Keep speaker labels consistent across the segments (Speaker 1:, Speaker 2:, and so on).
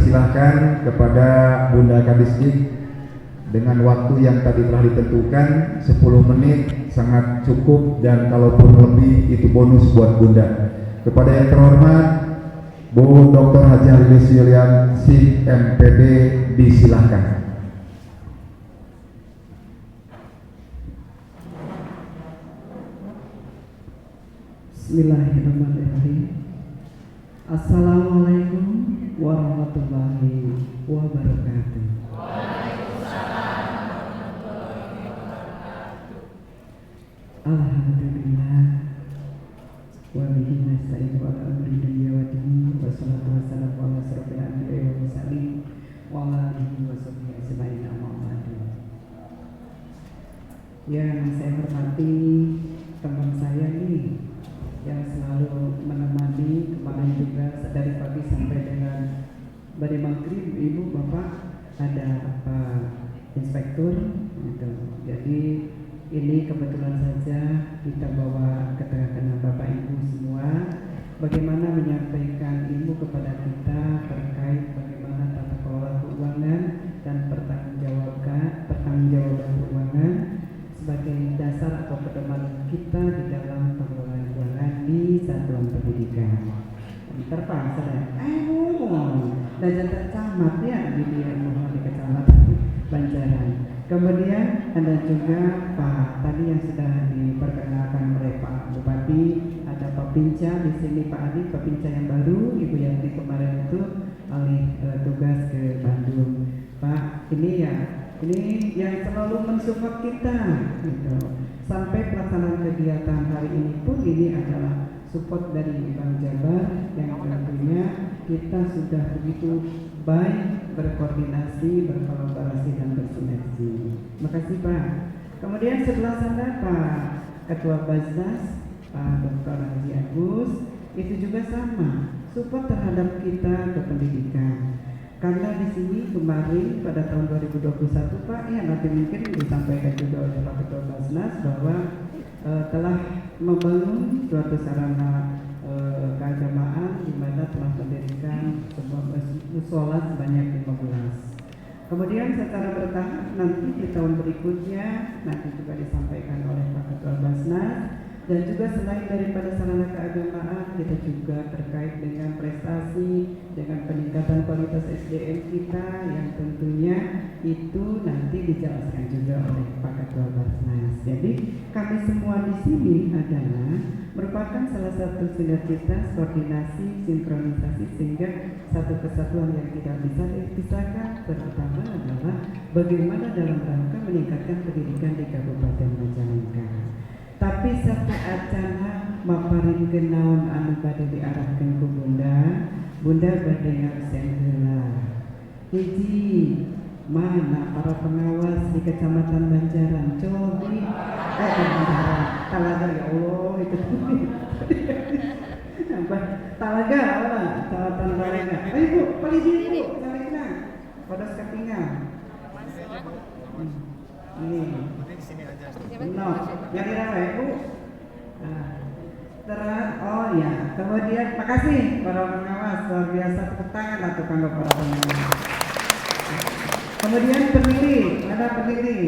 Speaker 1: persilahkan kepada Bunda Kadisdik dengan waktu yang tadi telah ditentukan 10 menit sangat cukup, dan kalaupun lebih itu bonus buat Bunda. Kepada yang terhormat Bu Dr. Haji Lilis Yulian SIP MPD disilahkan.
Speaker 2: Bismillahirrahmanirrahim. Assalamualaikum warahmatullahi wabarakatuh. Alhamdulillah wa bihi nasta'in wa ala amri dunya wa dini wa salatu wa salam ala asrofil anbiya'i wa mursalin wa ala alihi wa sahbihi ajma'in amma ba'du. Yang saya hormati teman saya nih yang selalu menemani kemarin juga dari pagi sampai dengan dari maghrib, ibu bapak ada inspektur gitu. Jadi ini kebetulan saja kita bawa ke tengah-tengah bapak ibu semua bagaimana menyampaikan ilmu kepada kita terkait bagaimana tata kelola keuangan dan pertanggungjawaban keuangan sebagai dasar atau pedoman kita di dalam pengelolaan keuangan di satuan pendidikan. Bentar Pak, saya dan jangan camat ya di Kecamatan Banjaran. Kemudian ada juga Pak tadi yang sudah diperkenalkan oleh Pak Bupati, ada Pak Pinca di sini, Pak Adi, Pak Pinca yang baru, Ibu Yanti kemarin itu alih tugas ke Bandung. Pak, ini yang selalu mensupport kita gitu. Sampai pelaksanaan kegiatan hari ini pun ini adalah support dari Bank Jabar yang tentunya kita sudah begitu baik berkoordinasi, berkolaborasi dan bersinergi. Makasih Pak. Kemudian sebelah sana Pak Ketua Basnas Pak Dr. Haji Agus itu juga sama support terhadap kita ke pendidikan. Karena di sini kemarin pada tahun 2021 Pak ya nanti mungkin disampaikan juga oleh Pak Ketua Basnas bahwa telah membangun suatu sarana keagamaan di mana telah mendirikan sebuah mushola sebanyak 15. Kemudian secara bertahap nanti di tahun berikutnya nanti juga disampaikan oleh Pak Ketua Basnas. Dan juga selain daripada sarana keagamaan, kita juga terkait dengan prestasi, dengan peningkatan kualitas SDM kita yang tentunya itu nanti dijelaskan juga oleh Pak Ketua Basnas. Jadi kami semua di sini adalah merupakan salah satu sinergitas, koordinasi, sinkronisasi sehingga satu kesatuan yang tidak bisa dipisahkan, terutama adalah bagaimana dalam rangka meningkatkan pendidikan di Kabupaten Majalengka. Tapi satu acana maparin kenaon anu bade diarahkan ku Bunda bade ngabsen heula. Hiji, mana para pengawas di Kecamatan Banjaran? Cobi Banjaran. Talaga ya Allah itu. Talaga apa? Kecamatan Talaga. Ayo Bu, paling Bu, Talaga. Podos Kapingan. Ini no, jadi apa Bu? Oh ya, kemudian makasih para pengawas luar biasa, tepuk tangan atau kanggo para pengawas. Kemudian pendiri, ada pendiri.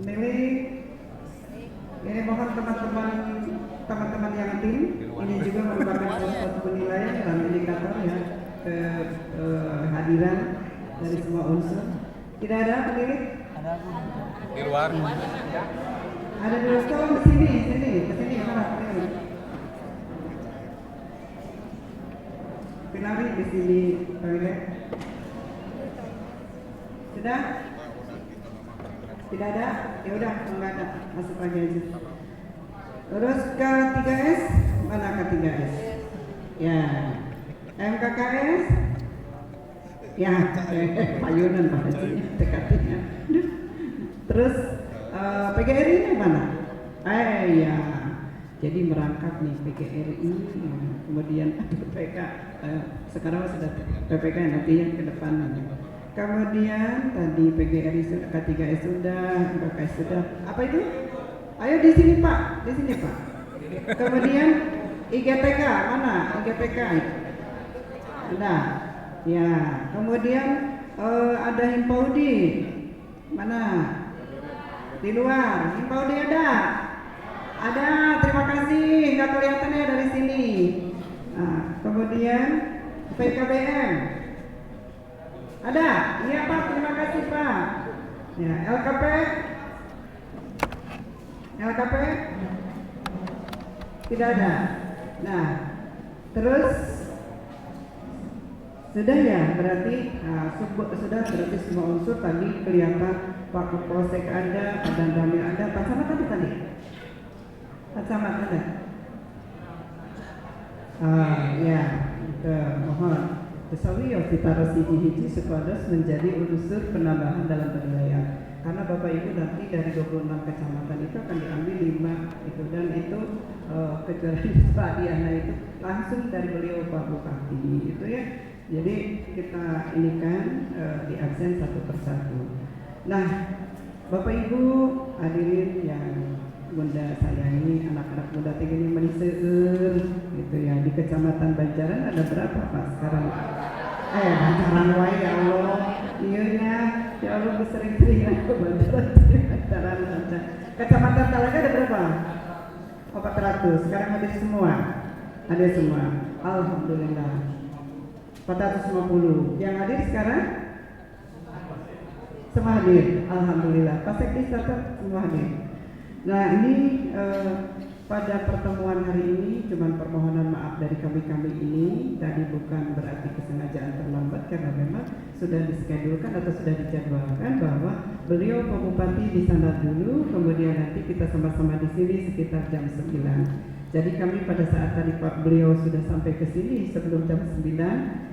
Speaker 2: Pendiri, ini mohon teman-teman yang tim, ini juga merupakan salah satu penilaian dan indikator ya kehadiran dari semua unsur. Tidak ada pendiri? Ada di luar. Ada di luar. Tolong kesini mana pendiri? Pilari di sini toilet. Sudah? Tidak ada? Ya udah, enggak ada. Masuk lagi aja. Terus K3S, mana K3S? Ya. MKKS? Ya, payunan Pak Haji, dekatnya. Terus PGRI ini mana? Ya, jadi merangkap nih PGRI, kemudian PPK, sekarang sudah PPK nantinya ke depan. Kemudian tadi PGRI sudah, K3S sudah, MKKS sudah. Apa itu? Ayo di sini Pak, di sini Pak. Kemudian IGTK mana? IGTK. Ada. Ya, kemudian ada Himpaudi. Mana? Di luar. Himpaudi ada. Ada, terima kasih. Nggak kelihatan ya dari sini. Nah, kemudian PKBM. Ada? Iya Pak, terima kasih Pak. Ya, LKP. LKP tidak ada. Nah, terus sudah ya, berarti sudah berarti semua unsur tadi kelihatan. Pak Kapolsek ada, Pak Dandamil ada, Pak Camat ada tadi. Pak Camat ada. Ya, mohon Kesawiyo kita hiji sepadas menjadi unsur penambahan dalam penilaian. Karena Bapak Ibu nanti dari 26 kecamatan itu akan diambil 5 itu, dan itu kecuali Pak Diana itu langsung dari beliau Pak Bupati itu ya. Jadi kita ini kan di absen satu persatu. Nah, Bapak Ibu hadirin yang Bunda sayangi, anak-anak muda tinggi meniseur gitu ya, di Kecamatan Banjaran ada berapa Pak sekarang? Banjaran wae ya Allah. Iya ya Allah, sering-sering ke Banjaran. Kecamatan Talaga ada berapa? 400. Sekarang hadir semua. Hadir semua. Alhamdulillah. 450. Yang hadir sekarang? Semua hadir. Alhamdulillah. Pak Sekdes semua hadir. Nah ini pada pertemuan hari ini cuma permohonan maaf dari kami ini, tadi bukan berarti kesengajaan terlambat karena memang sudah diskedulkan atau sudah dijadwalkan bahwa beliau Pak Bupati di sana dulu, kemudian nanti kita sama-sama di sini sekitar jam 9. Jadi kami pada saat tadi Pak beliau sudah sampai ke sini sebelum jam 9,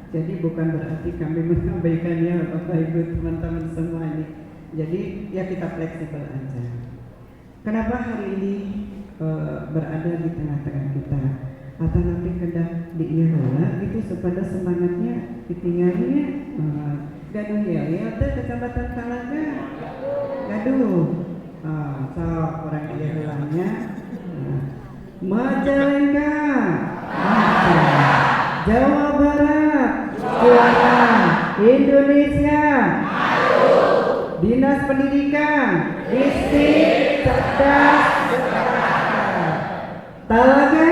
Speaker 2: jadi bukan berarti kami mengabaikannya Bapak Ibu teman-teman semua ini. Jadi ya kita fleksibel aja. Kenapa hari ini berada di tengah-tengah kita? Atau nanti kedah diirola itu supaya semangatnya ditinggalnya gaduh ya teh Kecamatan Talaga gaduh so orang iirolanya Majalengka Jawa Barat juara Indonesia Dinas Pendidikan Distrik Cerdas Talaga.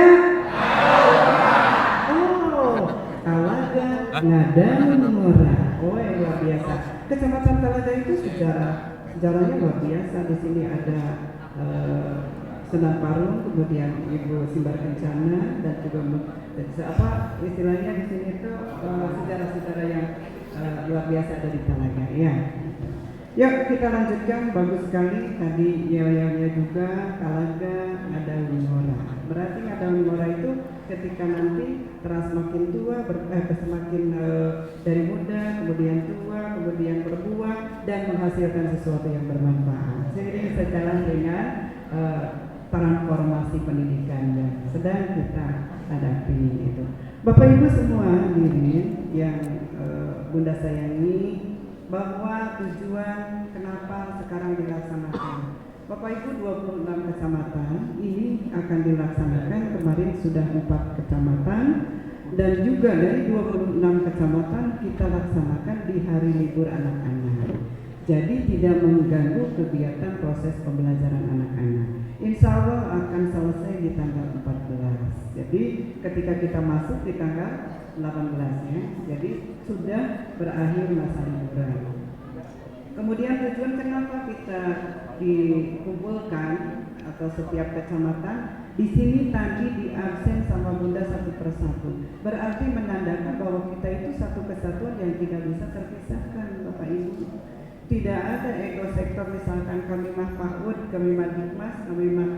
Speaker 2: Talaga Ngadamun Ngora. Luar biasa. Kecamatan Talaga itu sejarahnya luar biasa. Di sini ada Senang Parung, kemudian Ibu Simbar Kencana, dan juga istilahnya di sini itu sejarah-sejarah yang luar biasa dari Talaga ya. Ya kita lanjutkan, bagus sekali tadi yel-yelnya juga Talaga Ngadamun Ngora. Berarti Ngadamun Ngora itu ketika nanti terus semakin tua, semakin dari muda, kemudian tua, kemudian berbuah dan menghasilkan sesuatu yang bermanfaat. Seiring sejalan dengan transformasi pendidikan yang sedang kita hadapi itu. Bapak Ibu semua hadirin yang Bunda sayangi, bahwa tujuan kenapa sekarang dilaksanakan. Bapak Ibu 26 kecamatan ini akan dilaksanakan, kemarin sudah 4 kecamatan dan juga dari 26 kecamatan kita laksanakan di hari libur anak-anak. Jadi tidak mengganggu kegiatan proses pembelajaran anak-anak. Insya Allah akan selesai di tanggal 14. Jadi ketika kita masuk di tanggal 18 ya, jadi sudah berakhir masa liburan. Kemudian tujuan kenapa kita dikumpulkan atau setiap kecamatan di sini tadi di absen sama Bunda satu persatu, berarti menandakan bahwa kita itu satu kesatuan yang tidak bisa terpisahkan Bapak Ibu. Tidak ada ego sektor, misalkan kami mah PAUD, kami mah Dikmas, kami mah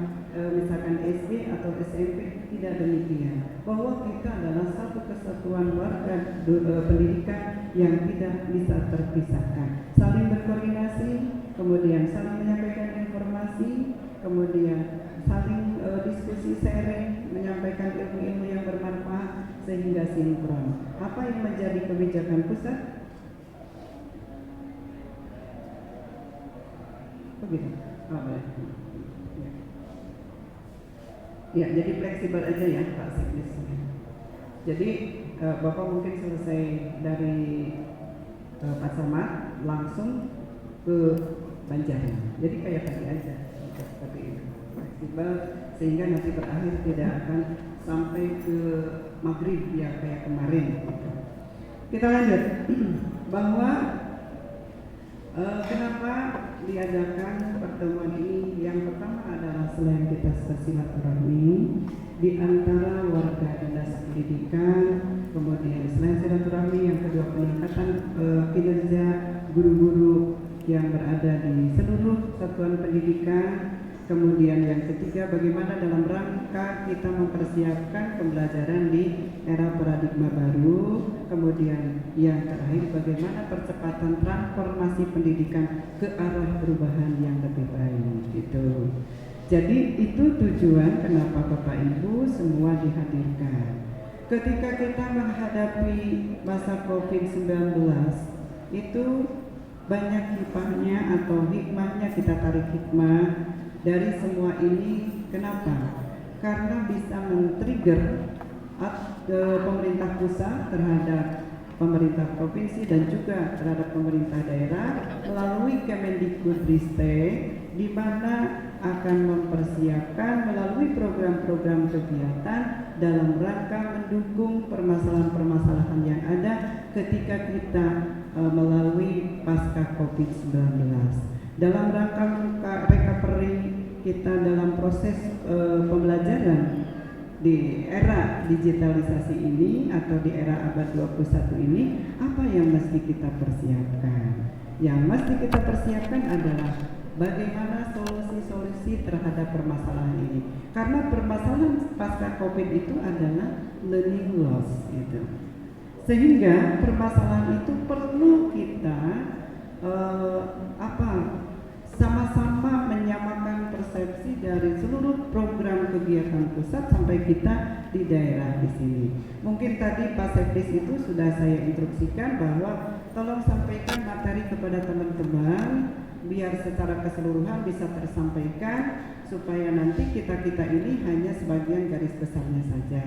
Speaker 2: misalkan SD atau SMP, tidak demikian. Bahwa kita adalah satu kesatuan warga pendidikan yang tidak bisa terpisahkan. Saling berkoordinasi, kemudian saling menyampaikan informasi, kemudian saling diskusi sharing, menyampaikan ilmu-ilmu yang bermanfaat sehingga sinkron. Apa yang menjadi kebijakan pusat? Begitu. Ya, jadi fleksibel aja ya Pak Sekdes. Jadi Bapak mungkin selesai dari Pak Samad langsung ke Banjaran. Jadi kayak tadi aja, seperti itu, fleksibel sehingga nanti berakhir tidak akan sampai ke maghrib ya kayak kemarin. Kita lanjut bahwa kenapa diadakan pertemuan ini? Yang pertama adalah selain kita bersilaturahmi di antara warga dinas pendidikan, kemudian selain silaturahmi yang kedua peningkatan kinerja guru-guru yang berada di seluruh satuan pendidikan, kemudian yang ketiga bagaimana dalam rangka kita mempersiapkan pembelajaran di era paradigma baru, kemudian yang terakhir bagaimana percepatan transformasi pendidikan ke arah perubahan yang lebih baik gitu. Jadi itu tujuan kenapa Bapak Ibu semua dihadirkan. Ketika kita menghadapi masa COVID-19 itu banyak hikmahnya atau hikmahnya, kita tarik hikmah dari semua ini. Kenapa? Karena bisa men-trigger pemerintah pusat terhadap pemerintah provinsi dan juga terhadap pemerintah daerah melalui Kemendikbudristek, di mana akan mempersiapkan melalui program-program kegiatan dalam rangka mendukung permasalahan-permasalahan yang ada ketika kita melalui pasca COVID-19. Dalam rangka recovery kita dalam proses pembelajaran di era digitalisasi ini atau di era abad 21 ini, apa yang mesti kita persiapkan? Yang mesti kita persiapkan adalah bagaimana solusi-solusi terhadap permasalahan ini. Karena permasalahan pasca COVID itu adalah learning loss gitu. Sehingga permasalahan itu perlu kita sama-sama menyamakan persepsi dari seluruh program kegiatan pusat sampai kita di daerah di sini. Mungkin tadi Pak Sekdes itu sudah saya instruksikan bahwa tolong sampaikan materi kepada teman-teman biar secara keseluruhan bisa tersampaikan supaya nanti kita-kita ini hanya sebagian garis besarnya saja.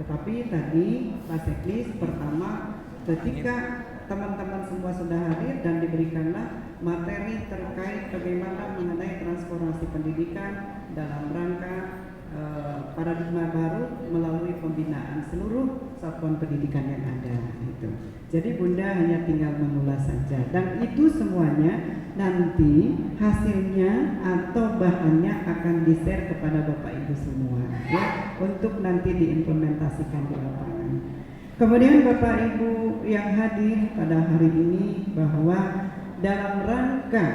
Speaker 2: Tetapi tadi Pak Sekdes pertama ketika teman-teman semua sudah hadir dan diberikanlah materi terkait bagaimana mengenai transformasi pendidikan dalam rangka paradigma baru melalui pembinaan seluruh satuan pendidikan yang ada itu. Jadi Bunda hanya tinggal mengulas saja dan itu semuanya nanti hasilnya atau bahannya akan di-share kepada Bapak Ibu semua ya, untuk nanti diimplementasikan di lapangan. Kemudian Bapak Ibu yang hadir pada hari ini bahwa dalam rangka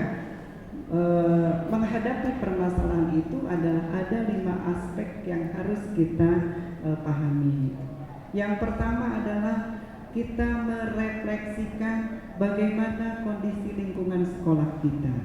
Speaker 2: menghadapi permasalahan itu ada 5 aspek yang harus kita pahami. Yang pertama adalah kita merefleksikan bagaimana kondisi lingkungan sekolah kita.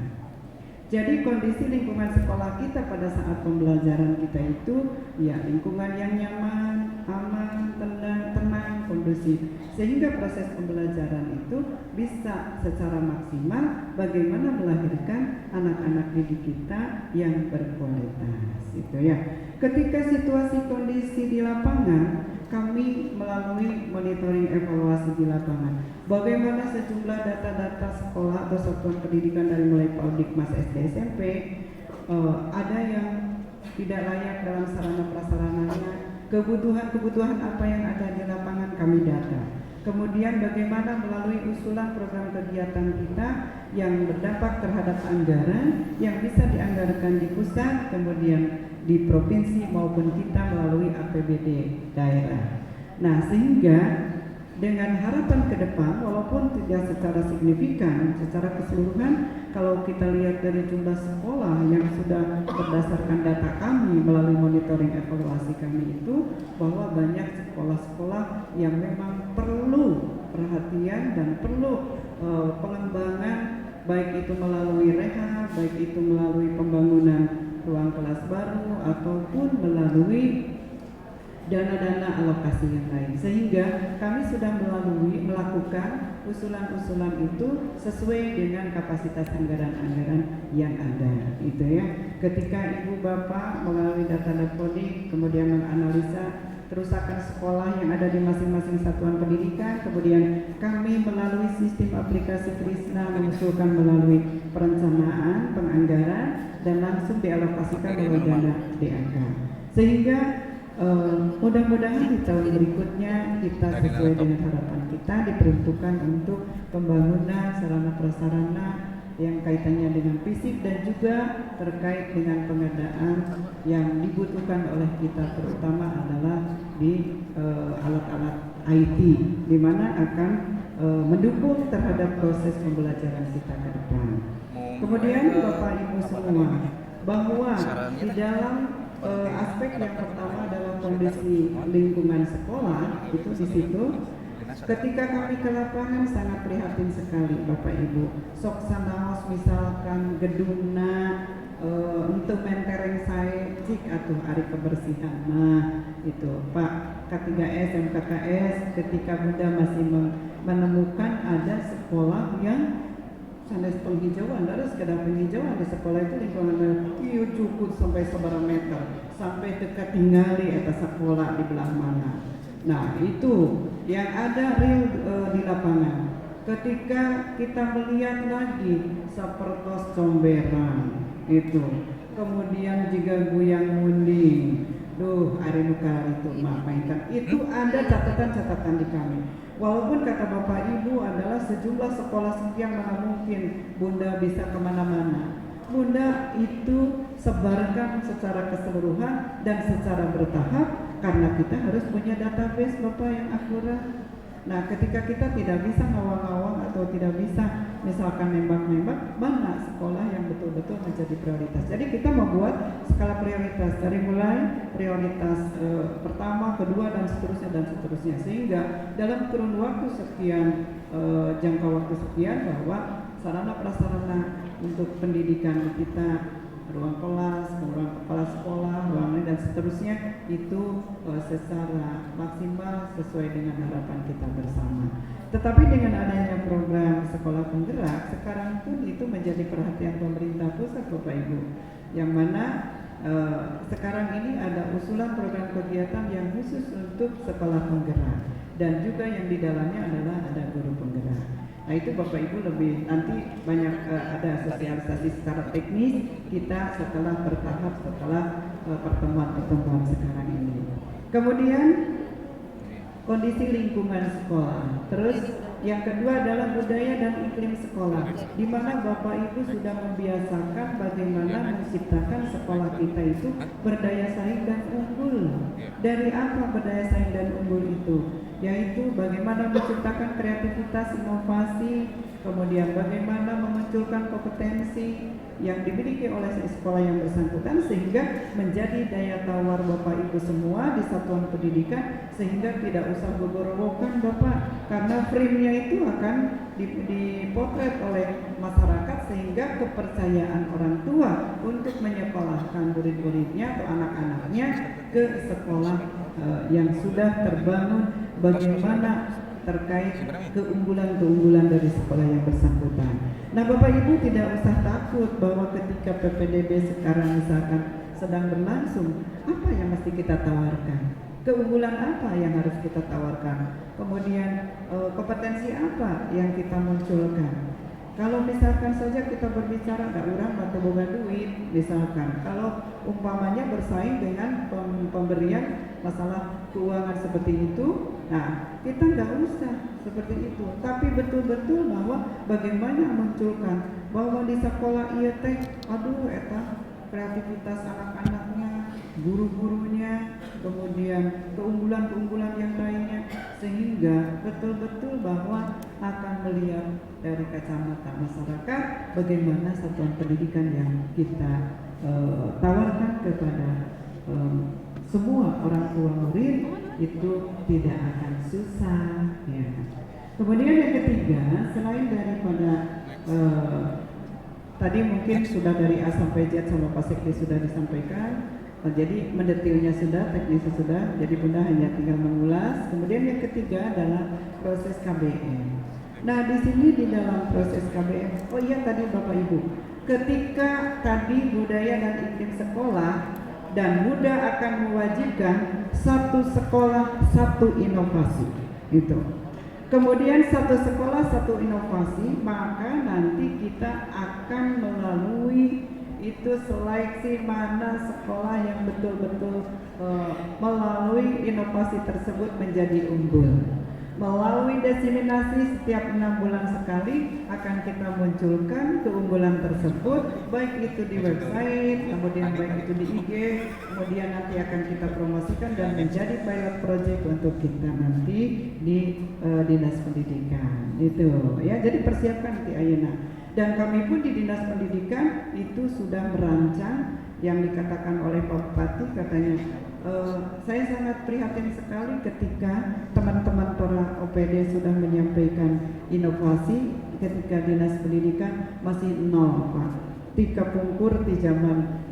Speaker 2: Jadi kondisi lingkungan sekolah kita pada saat pembelajaran kita itu ya lingkungan yang nyaman, aman, tenang, kondusif. Sehingga proses pembelajaran itu bisa secara maksimal bagaimana melahirkan anak-anak didik kita yang berkualitas itu ya. Ketika situasi kondisi di lapangan, kami melalui monitoring evaluasi di lapangan bagaimana sejumlah data-data sekolah atau satuan pendidikan dari mulai Paudikmas SD SMP ada yang tidak layak dalam sarana prasarananya, kebutuhan apa yang ada di lapangan kami data. Kemudian bagaimana melalui usulan program kegiatan kita yang berdampak terhadap anggaran yang bisa dianggarkan di pusat, kemudian di provinsi maupun kita melalui APBD daerah. Nah, sehingga dengan harapan ke depan walaupun tidak secara signifikan, secara keseluruhan kalau kita lihat dari jumlah sekolah yang sudah berdasarkan data kami melalui monitoring evaluasi kami itu bahwa banyak sekolah-sekolah yang memang perlu perhatian dan perlu pengembangan, baik itu melalui rehab, baik itu melalui pembangunan ruang kelas baru ataupun melalui dana-dana alokasi yang lain. Sehingga kami sudah melakukan usulan-usulan itu sesuai dengan kapasitas anggaran-anggaran yang ada itu ya. Ketika Ibu Bapak melalui data dapodik kemudian menganalisa kerusakan sekolah yang ada di masing-masing satuan pendidikan. Kemudian kami melalui sistem aplikasi Krisna mengusulkan melalui perencanaan, penganggaran, dan langsung dialokasikan oleh dana DAK. Sehingga mudah-mudahan di tahun berikutnya kita sesuai dengan harapan kita diperuntukkan untuk pembangunan sarana prasarana yang kaitannya dengan fisik dan juga terkait dengan pengadaan yang dibutuhkan oleh kita, terutama adalah di alat-alat IT, di mana akan mendukung terhadap proses pembelajaran kita ke depan. Kemudian Bapak Ibu semua, bahwa di dalam aspek yang pertama adalah kondisi lingkungan sekolah, itu di situ ketika kami ke lapangan sangat prihatin sekali Bapak Ibu. Sok sanaos misalkan gedungna untuk mentereng saya cik atau hari kebersihan. Nah itu Pak K3S MKKS ketika Bunda masih menemukan ada sekolah yang sanes penghijauan, ada sekedar penghijauan di sekolah itu lingkungannya iya cukup sampai seberapa meter, sampai dekat tinggali atas sekolah di belah mana. Nah itu yang ada real di lapangan. Ketika kita melihat lagi sapertos comberan itu, kemudian juga guyang munding, duh hari nukar itu mainkan, itu ada catatan-catatan di kami. Walaupun kata Bapak Ibu adalah sejumlah sekolah sekian mana mungkin Bunda bisa kemana-mana, Bunda itu sebarkan secara keseluruhan dan secara bertahap karena kita harus punya database Bapak yang akurat. Nah ketika kita tidak bisa ngawang-ngawang atau tidak bisa misalkan nembak-nembak, mana sekolah yang betul-betul menjadi prioritas. Jadi kita membuat skala prioritas dari mulai prioritas pertama, kedua, dan seterusnya, sehingga dalam kurun waktu sekian, jangka waktu sekian, bahwa sarana prasarana untuk pendidikan kita, ruang kelas, ruang kepala sekolah, ruang dan seterusnya itu secara maksimal sesuai dengan harapan kita bersama. Tetapi dengan adanya program sekolah penggerak, sekarang pun itu menjadi perhatian pemerintah pusat Bapak Ibu, yang mana sekarang ini ada usulan program kegiatan yang khusus untuk sekolah penggerak, dan juga yang di dalamnya adalah ada guru penggerak. Nah itu Bapak Ibu lebih nanti banyak ada sosialisasi secara teknis kita setelah bertahap setelah pertemuan-pertemuan sekarang ini. Kemudian kondisi lingkungan sekolah. Terus yang kedua adalah budaya dan iklim sekolah, di mana Bapak Ibu sudah membiasakan bagaimana menciptakan sekolah kita itu berdaya saing dan unggul. Dari apa berdaya saing dan unggul itu? Yaitu bagaimana menciptakan kreativitas, inovasi, kemudian bagaimana memunculkan kompetensi yang dimiliki oleh sekolah yang bersangkutan sehingga menjadi daya tawar Bapak Ibu semua di satuan pendidikan, sehingga tidak usah gogorowokan Bapak, karena frame-nya itu akan dipotret oleh masyarakat, sehingga kepercayaan orang tua untuk menyekolahkan murid-muridnya atau anak-anaknya ke sekolah yang sudah terbangun bagaimana terkait keunggulan-keunggulan dari sekolah yang bersangkutan. Nah Bapak Ibu tidak usah takut bahwa ketika PPDB sekarang misalkan sedang berlangsung, apa yang mesti kita tawarkan? Keunggulan apa yang harus kita tawarkan? Kemudian kompetensi apa yang kita munculkan? Kalau misalkan saja kita berbicara ada orang atau boga duit, misalkan kalau umpamanya bersaing dengan pemberian masalah keuangan seperti itu, nah kita nggak usah seperti itu, tapi betul-betul bahwa bagaimana munculkan bahwa di sekolah iya teh, aduh eta kreativitas anak-anaknya, guru-gurunya, kemudian keunggulan-keunggulan yang lainnya, sehingga betul-betul bahwa akan melihat dari kacamata masyarakat bagaimana satuan pendidikan yang kita tawarkan kepada semua orang tua murid itu tidak akan susah ya. Kemudian yang ketiga, selain daripada tadi mungkin sudah dari A sampai Z sama Pak Sekdi sudah disampaikan, jadi mendetilnya sudah, teknisnya sudah, jadi Bunda hanya tinggal mengulas. Kemudian yang ketiga adalah proses KBM. Nah di sini di dalam proses KBM, oh iya tadi Bapak Ibu, ketika tadi budaya dan iklim sekolah dan Bunda akan mewajibkan satu sekolah satu inovasi itu. Kemudian satu sekolah satu inovasi, maka nanti kita akan melalui itu seleksi mana sekolah yang betul-betul melalui inovasi tersebut menjadi unggul. Melalui diseminasi setiap 6 bulan sekali akan kita munculkan keunggulan tersebut, baik itu di website, kemudian baik itu di IG, kemudian nanti akan kita promosikan dan menjadi pilot project untuk kita nanti di Dinas Pendidikan. Itu ya, jadi persiapkan nanti ayeuna. Dan kami pun di Dinas Pendidikan itu sudah merancang yang dikatakan oleh Pak Bupati, katanya saya sangat prihatin sekali ketika teman-teman para OPD sudah menyampaikan inovasi ketika Dinas Pendidikan masih nol, Pak. Tika pungkur di zaman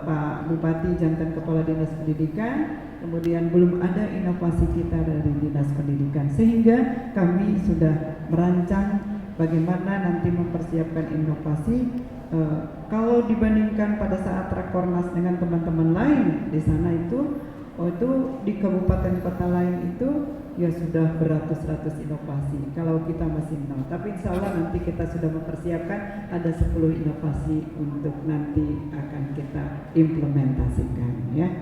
Speaker 2: Pak Bupati jantan Kepala Dinas Pendidikan, kemudian belum ada inovasi kita dari Dinas Pendidikan, sehingga kami sudah merancang bagaimana nanti mempersiapkan inovasi. Kalau dibandingkan pada saat Rakornas dengan teman-teman lain di sana itu di kabupaten kota lain itu ya sudah beratus-ratus inovasi. Kalau kita masih nol, tapi insya Allah nanti kita sudah mempersiapkan ada 10 inovasi untuk nanti akan kita implementasikan ya.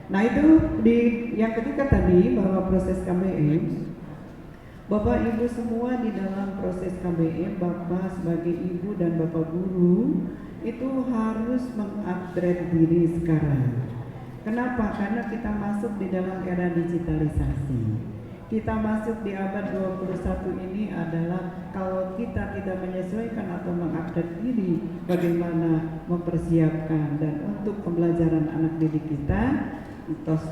Speaker 2: Nah itu di yang ketiga tadi bahwa proses KBM, Bapak Ibu semua di dalam proses KBM, Bapak sebagai Ibu dan Bapak Guru itu harus mengupgrade diri sekarang. Kenapa? Karena kita masuk di dalam era digitalisasi. Kita masuk di abad 21 ini adalah kalau kita tidak menyesuaikan atau mengupdate diri, bagaimana mempersiapkan dan untuk pembelajaran anak didik kita, tos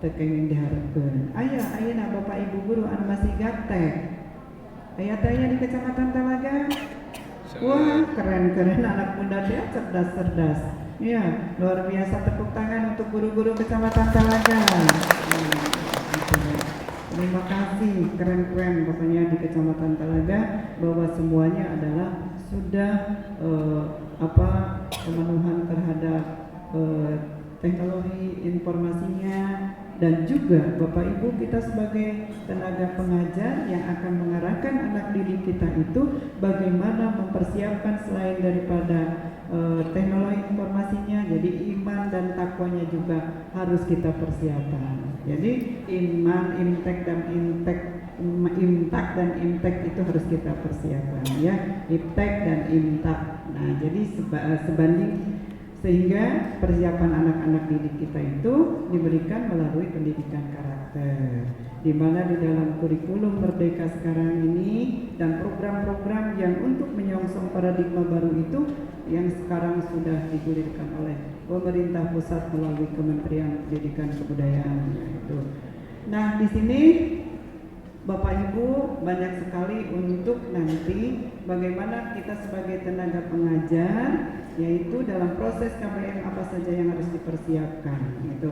Speaker 2: tekeng diharapkan. Ayah Bapak Ibu guru anu masih gaptek. Ayah tanya di Kecamatan Talaga. Wah, keren anak muda dia cerdas. Ya, luar biasa, tepuk tangan untuk guru-guru Kecamatan Talaga. Terima kasih, keren pokoknya di Kecamatan Talaga bahwa semuanya adalah sudah pemenuhan terhadap teknologi informasinya. Dan juga Bapak Ibu kita sebagai tenaga pengajar yang akan mengarahkan anak didik kita itu bagaimana mempersiapkan selain daripada teknologi informasinya, jadi iman dan takwanya juga harus kita persiapkan. Jadi iman, imtek dan imtek itu harus kita persiapkan ya, imtek dan imtak. Nah jadi sebanding sehingga persiapan anak-anak didik kita itu diberikan melalui pendidikan karakter, di mana di dalam kurikulum Merdeka sekarang ini dan program-program yang untuk menyongsong paradigma baru itu yang sekarang sudah digulirkan oleh pemerintah pusat melalui Kementerian Pendidikan Kebudayaan itu. Nah di sini Bapak Ibu banyak sekali untuk nanti bagaimana kita sebagai tenaga pengajar, yaitu dalam proses KBM apa saja yang harus dipersiapkan gitu.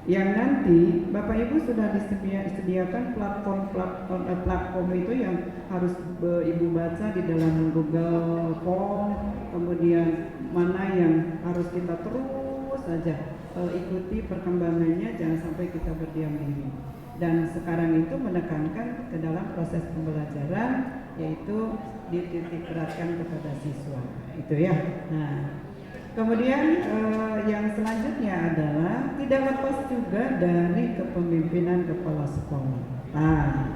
Speaker 2: Yang nanti Bapak Ibu sudah disediakan platform itu yang harus Ibu baca di dalam Google Form, kemudian mana yang harus kita terus saja ikuti perkembangannya, jangan sampai kita berdiam diri. Dan sekarang itu menekankan ke dalam proses pembelajaran, yaitu dititik beratkan kepada siswa itu ya. Nah kemudian yang selanjutnya adalah tidak lepas juga dari kepemimpinan kepala sekolah. Nah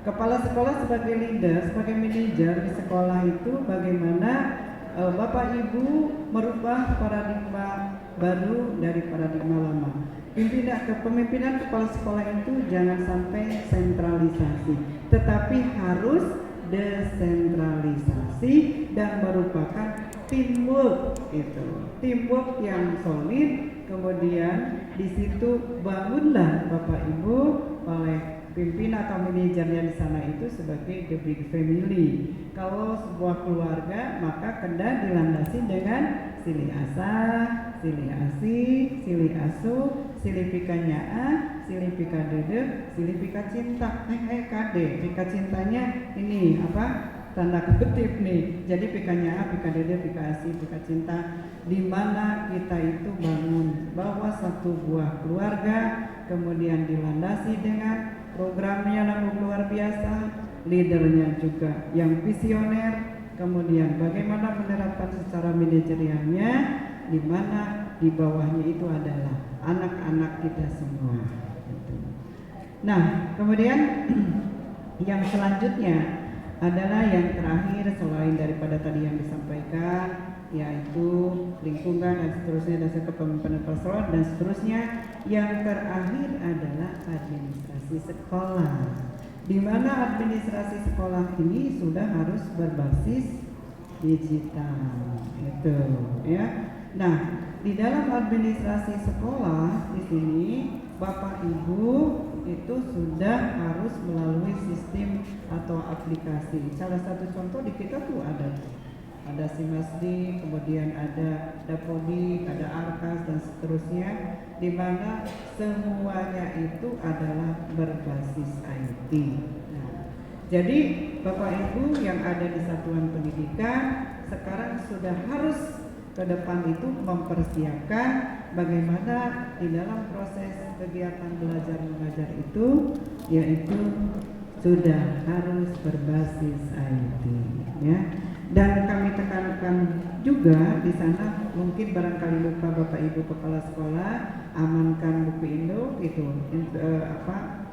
Speaker 2: kepala sekolah sebagai leader, sebagai manajer di sekolah itu bagaimana Bapak Ibu merubah paradigma baru dari paradigma lama. Kepemimpinan kepala sekolah itu jangan sampai sentralisasi, tetapi harus desentralisasi dan merupakan teamwork itu, teamwork yang solid. Kemudian di situ bangunlah Bapak Ibu oleh pimpinan atau manajernya di sana itu sebagai the big family. Kalau sebuah keluarga maka kena dilandasi dengan silih asah, silih asih, silih asuh, silih pikanya silih pika dedek, silih pika cinta. Kade, pika cintanya ini apa? tanda kutip nih. Jadi PK-nya A, PK Dede, PK Asi, PK Cinta, di mana kita itu bangun bahwa satu buah keluarga kemudian dilandasi dengan programnya yang luar biasa, leadernya juga yang visioner, kemudian bagaimana menerapkan secara manajerialnya, di mana di bawahnya itu adalah anak-anak kita semua. Nah, kemudian yang selanjutnya adalah yang terakhir selain daripada tadi yang disampaikan, yaitu lingkungan dan seterusnya, dasar kepemimpinan personal dan seterusnya. Yang terakhir adalah administrasi sekolah, di mana administrasi sekolah ini sudah harus berbasis digital, itu ya. Nah, di dalam administrasi sekolah di sini Bapak Ibu itu sudah harus melalui sistem atau aplikasi. Salah satu contoh di kita tuh ada Simasdi, kemudian ada Dapodi, ada Arkas dan seterusnya, di mana semuanya itu adalah berbasis IT. Nah, jadi Bapak Ibu yang ada di satuan pendidikan sekarang sudah harus ke depan itu mempersiapkan bagaimana di dalam proses kegiatan belajar mengajar itu, yaitu sudah harus berbasis IT, ya. Dan kami tekankan juga di sana, mungkin barangkali lupa Bapak Ibu kepala sekolah, amankan buku Indo gitu,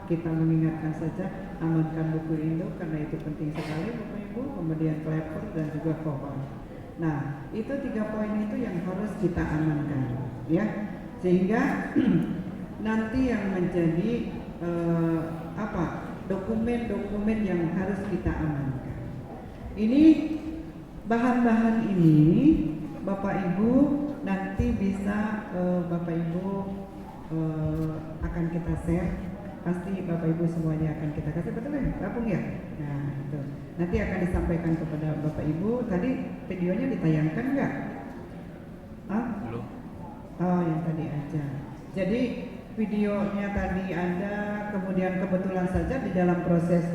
Speaker 2: kita mengingatkan saja amankan buku Indo karena itu penting sekali Bapak Ibu, kemudian Clever dan juga Kohon. Nah, itu 3 poin itu yang harus kita amankan, ya, sehingga nanti yang menjadi dokumen-dokumen yang harus kita amankan. Ini bahan-bahan ini Bapak Ibu nanti bisa Bapak Ibu akan kita share. Pasti Bapak Ibu semuanya akan kita kasih, betul ya? Gabung ya? Nah, itu nanti akan disampaikan kepada Bapak Ibu. Tadi videonya ditayangkan nggak? Belum. Oh, yang tadi aja. Jadi videonya tadi ada, kemudian kebetulan saja di dalam proses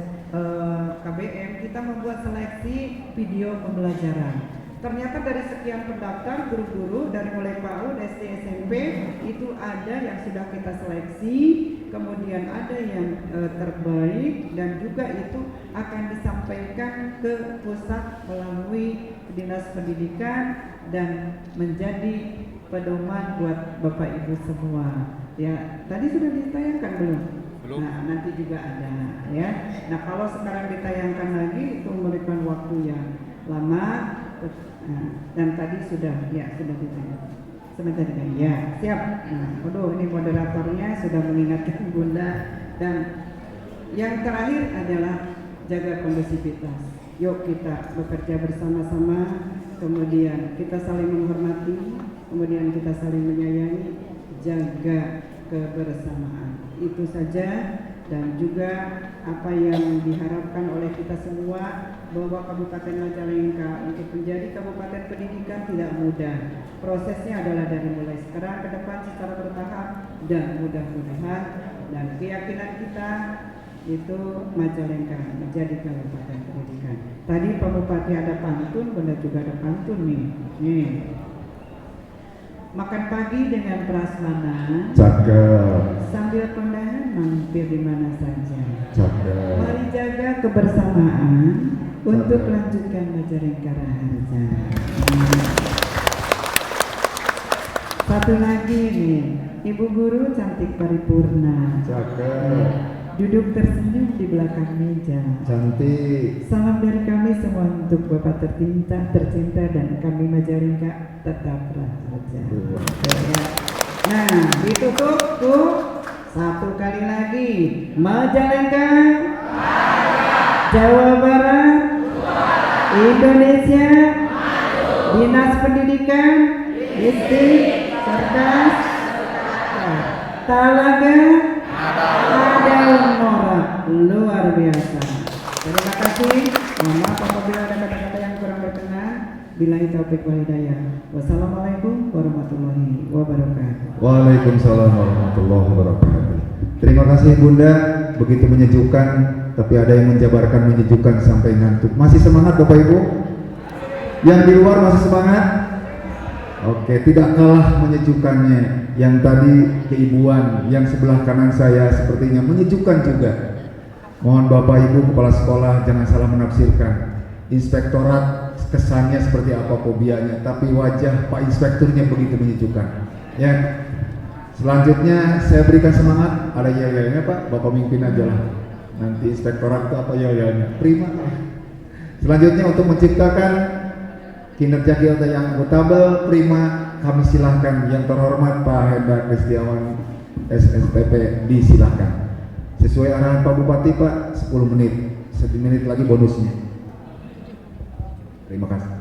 Speaker 2: KBM kita membuat seleksi video pembelajaran. Ternyata dari sekian pendaftar guru-guru dari mulai PAUD, SD, SMP itu ada yang sudah kita seleksi, kemudian ada yang terbaik, dan juga itu akan disampaikan ke pusat melalui Dinas Pendidikan dan menjadi pedoman buat Bapak Ibu semua. Ya, tadi sudah ditayangkan belum? Belum. Nah, nanti juga ada, ya. Nah, kalau sekarang ditayangkan lagi itu memerlukan waktu yang lama. Dan tadi sudah ditayangkan. Sebentar ya, siap. Nah, ini moderatornya sudah mengingatkan Bunda. Dan yang terakhir adalah jaga kondusivitas. Yuk kita bekerja bersama-sama, kemudian kita saling menghormati, kemudian kita saling menyayangi, jaga kebersamaan. Itu saja, dan juga apa yang diharapkan oleh kita semua bahwa Kabupaten Majalengka untuk menjadi kabupaten pendidikan tidak mudah. Prosesnya adalah dari mulai sekarang ke depan secara bertahap, dan mudah-mudahan dan keyakinan kita itu Majalengka menjadi kabupaten pendidikan. Tadi Pak Bupati ada pantun, Bunda juga ada pantun nih. Makan pagi dengan prasmanan,
Speaker 1: cakep.
Speaker 2: Sambil kondangan mampir di mana saja.
Speaker 1: Cakep.
Speaker 2: Mari jaga kebersamaan untuk lanjutkan Majalengka Raharja. Satu lagi nih, Ibu Guru cantik paripurna.
Speaker 1: Cakep.
Speaker 2: Duduk tersenyum di belakang meja.
Speaker 1: Cantik.
Speaker 2: Salam dari kami semua untuk Bapak tercinta, dan kami Majalengka tetap Raharja. Nah, ditutup tuh satu kali lagi. Majalengka, Jawa Barat, Indonesia, Dinas Pendidikan, Distrik, Cerdas, Talaga, ada Mora, luar biasa. Terima kasih. Mohon maaf apabila ada kata-kata yang kurang berkenan. Billahi taufiq wal hidayah. Wassalamualaikum warahmatullahi wabarakatuh.
Speaker 1: Waalaikumsalam warahmatullahi wabarakatuh. Terima kasih Bunda, begitu menyejukkan tapi ada yang menjabarkan menyejukkan sampai ngantuk. Masih semangat Bapak Ibu? Yang di luar masih semangat? Oke, tidak kalah menyejukkannya. Yang tadi keibuan, yang sebelah kanan saya sepertinya menyejukkan juga. Mohon Bapak Ibu kepala sekolah jangan salah menafsirkan. Inspektorat kesannya seperti apa fobianya, tapi wajah Pak Inspekturnya begitu menyejukkan. Ya. Selanjutnya saya berikan semangat. Ada ya-ya-nya Pak, Bapak mimpin aja lah. Nanti inspektorat itu apa ya-ya-nya. Prima. Selanjutnya untuk menciptakan kinerja kita yang akuntabel, prima, kami silahkan yang terhormat Pak Hendra Kristiawan SSTP disilahkan. Sesuai arahan Pak Bupati Pak, 10 menit. 1 menit lagi bonusnya. Terima kasih.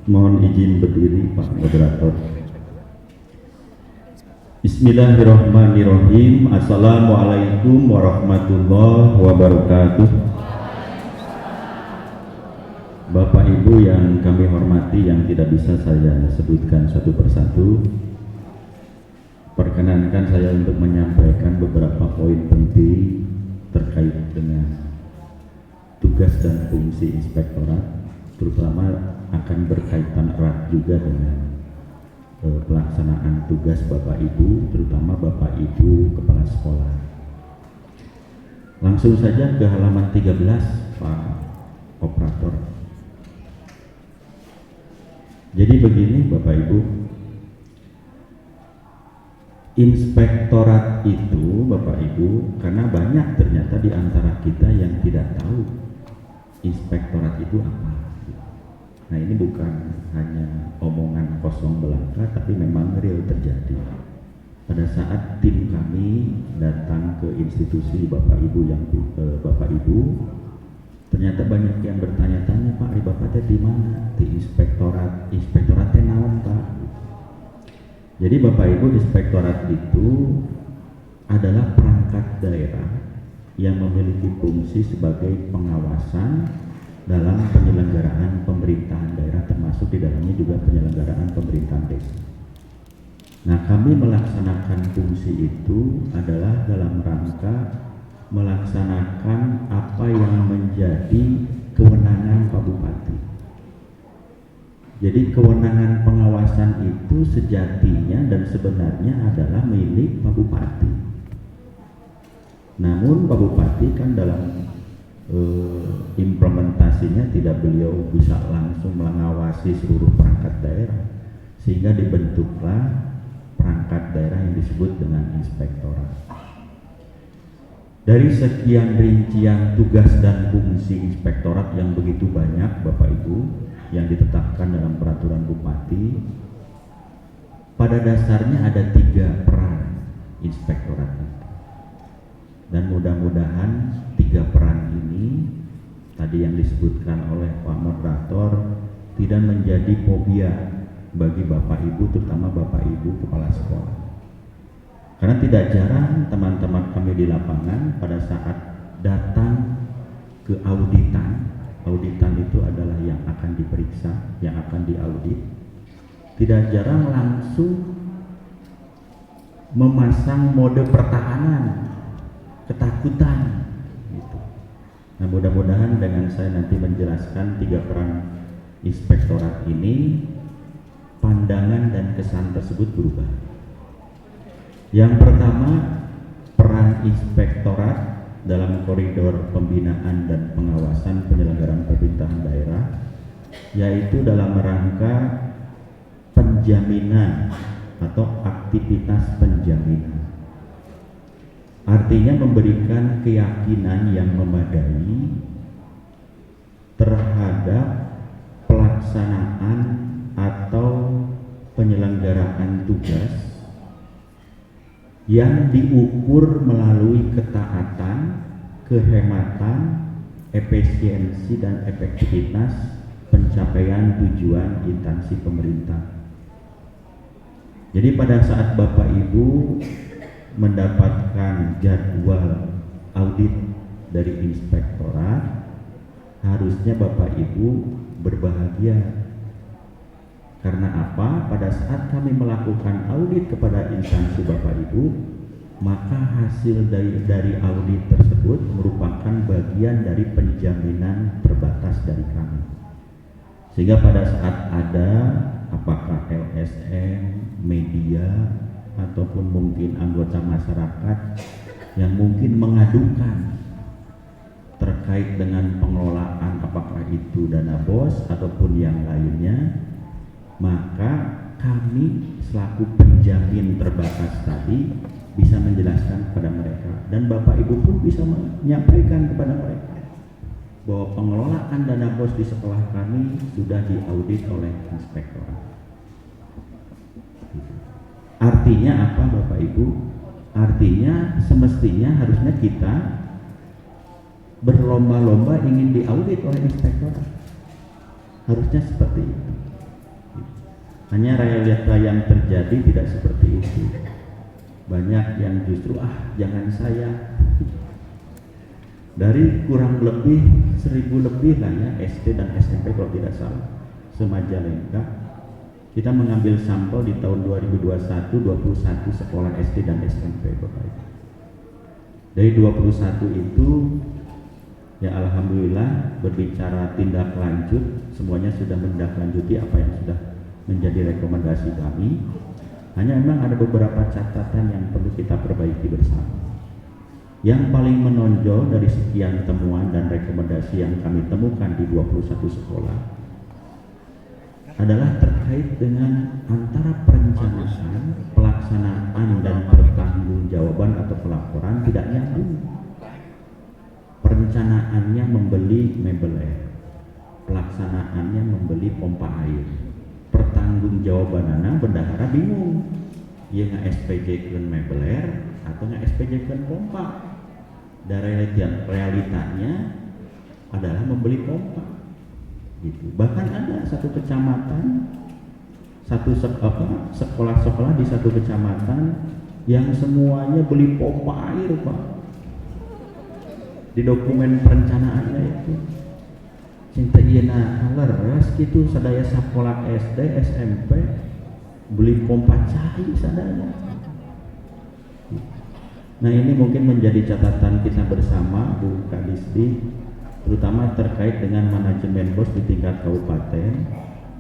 Speaker 3: Mohon izin berdiri Pak Moderator. Bismillahirrahmanirrahim. Assalamualaikum warahmatullahi wabarakatuh. Bapak Ibu yang kami hormati, yang tidak bisa saya sebutkan satu persatu, perkenankan saya untuk menyampaikan beberapa poin penting terkait dengan tugas dan fungsi inspektorat, terutama akan berkaitan erat juga dengan pelaksanaan tugas Bapak Ibu, terutama Bapak Ibu Kepala Sekolah. Langsung saja ke halaman 13 Pak Operator. Jadi begini Bapak Ibu, inspektorat itu Bapak Ibu, karena banyak ternyata di antara kita yang tidak tahu inspektorat itu apa. Nah ini bukan hanya omongan kosong belaka, tapi memang real terjadi. Pada saat tim kami datang ke institusi Bapak Ibu Bapak Ibu, ternyata banyak yang bertanya-tanya, Pak, Bapak teh di mana? Di inspektorat teh naon Pak? Jadi Bapak Ibu, inspektorat itu adalah perangkat daerah yang memiliki fungsi sebagai pengawasan dalam penyelenggaraan pemerintahan daerah, termasuk di dalamnya juga penyelenggaraan pemerintahan desa. Nah, kami melaksanakan fungsi itu adalah dalam rangka melaksanakan apa yang menjadi kewenangan Pak Bupati. Jadi kewenangan pengawasan itu sejatinya dan sebenarnya adalah milik Pak Bupati. Namun Pak Bupati kan dalam implementasinya tidak beliau bisa langsung mengawasi seluruh perangkat daerah, sehingga dibentuklah perangkat daerah yang disebut dengan inspektorat. Dari sekian rincian tugas dan fungsi inspektorat yang begitu banyak Bapak Ibu yang ditetapkan dalam peraturan Bupati, pada dasarnya ada 3 peran inspektorat itu. Dan mudah-mudahan 3 peran ini tadi yang disebutkan oleh Pak Moderator tidak menjadi fobia bagi Bapak Ibu, terutama Bapak Ibu Kepala Sekolah. Karena tidak jarang teman-teman kami di lapangan pada saat datang ke auditan itu adalah yang akan diperiksa, yang akan diaudit, tidak jarang langsung memasang mode pertahanan, ketakutan gitu. Nah, mudah-mudahan dengan saya nanti menjelaskan 3 peran inspektorat ini, pandangan dan kesan tersebut berubah. Yang pertama, peran inspektorat dalam koridor pembinaan dan pengawasan penyelenggaraan pemerintahan daerah, yaitu dalam rangka penjaminan atau aktivitas penjaminan. Artinya memberikan keyakinan yang memadai terhadap pelaksanaan atau penyelenggaraan tugas yang diukur melalui ketaatan, kehematan, efisiensi dan efektivitas pencapaian tujuan instansi pemerintah. Jadi pada saat Bapak Ibu mendapatkan jadwal audit dari inspektorat, harusnya Bapak Ibu berbahagia. Karena apa? Pada saat kami melakukan audit kepada instansi Bapak Ibu, maka hasil dari audit tersebut merupakan bagian dari penjaminan terbatas dari kami. Sehingga pada saat ada apakah LSM, media, ataupun mungkin anggota masyarakat yang mungkin mengadukan terkait dengan pengelolaan apakah itu dana BOS ataupun yang lainnya, maka kami selaku penjamin terbatas tadi bisa menjelaskan kepada mereka, dan Bapak Ibu pun bisa menyampaikan kepada mereka bahwa pengelolaan dana BOS di sekolah kami sudah diaudit oleh inspektorat. Artinya apa Bapak Ibu? Artinya semestinya harusnya kita berlomba-lomba ingin diaudit oleh inspektorat. Harusnya seperti itu. Hanya realita yang terjadi tidak seperti itu. Banyak yang justru jangan saya. Dari kurang lebih 1000 lebih lah ya SD dan SMP kalau tidak salah se-Majalengka, kita mengambil sampel di tahun 2021 21 sekolah SD dan SMP Bapak Ibu. Dari 21 itu ya alhamdulillah berbicara tindak lanjut semuanya sudah menindaklanjuti apa yang sudah menjadi rekomendasi kami. Hanya memang ada beberapa catatan yang perlu kita perbaiki bersama. Yang paling menonjol dari sekian temuan dan rekomendasi yang kami temukan di 21 sekolah adalah terkait dengan antara perencanaan, pelaksanaan, dan pertanggungjawaban atau pelaporan tidak nyambung. Perencanaannya membeli mebel air, pelaksanaannya membeli pompa air, pertanggungjawabannya bendahara bingung, ia nge-SPJ kan mebel air atau nge-SPJ kan pompa. Dan realitanya adalah membeli pompa gitu. Bahkan ada satu kecamatan, sekolah-sekolah di satu kecamatan yang semuanya beli pompa air Pak. Di dokumen perencanaannya itu cinta iena leres gitu sadaya sekolah SD, SMP beli pompa cair sadaya. Nah ini mungkin menjadi catatan kita bersama Bu Kadisdik, terutama terkait dengan manajemen BOS di tingkat kabupaten.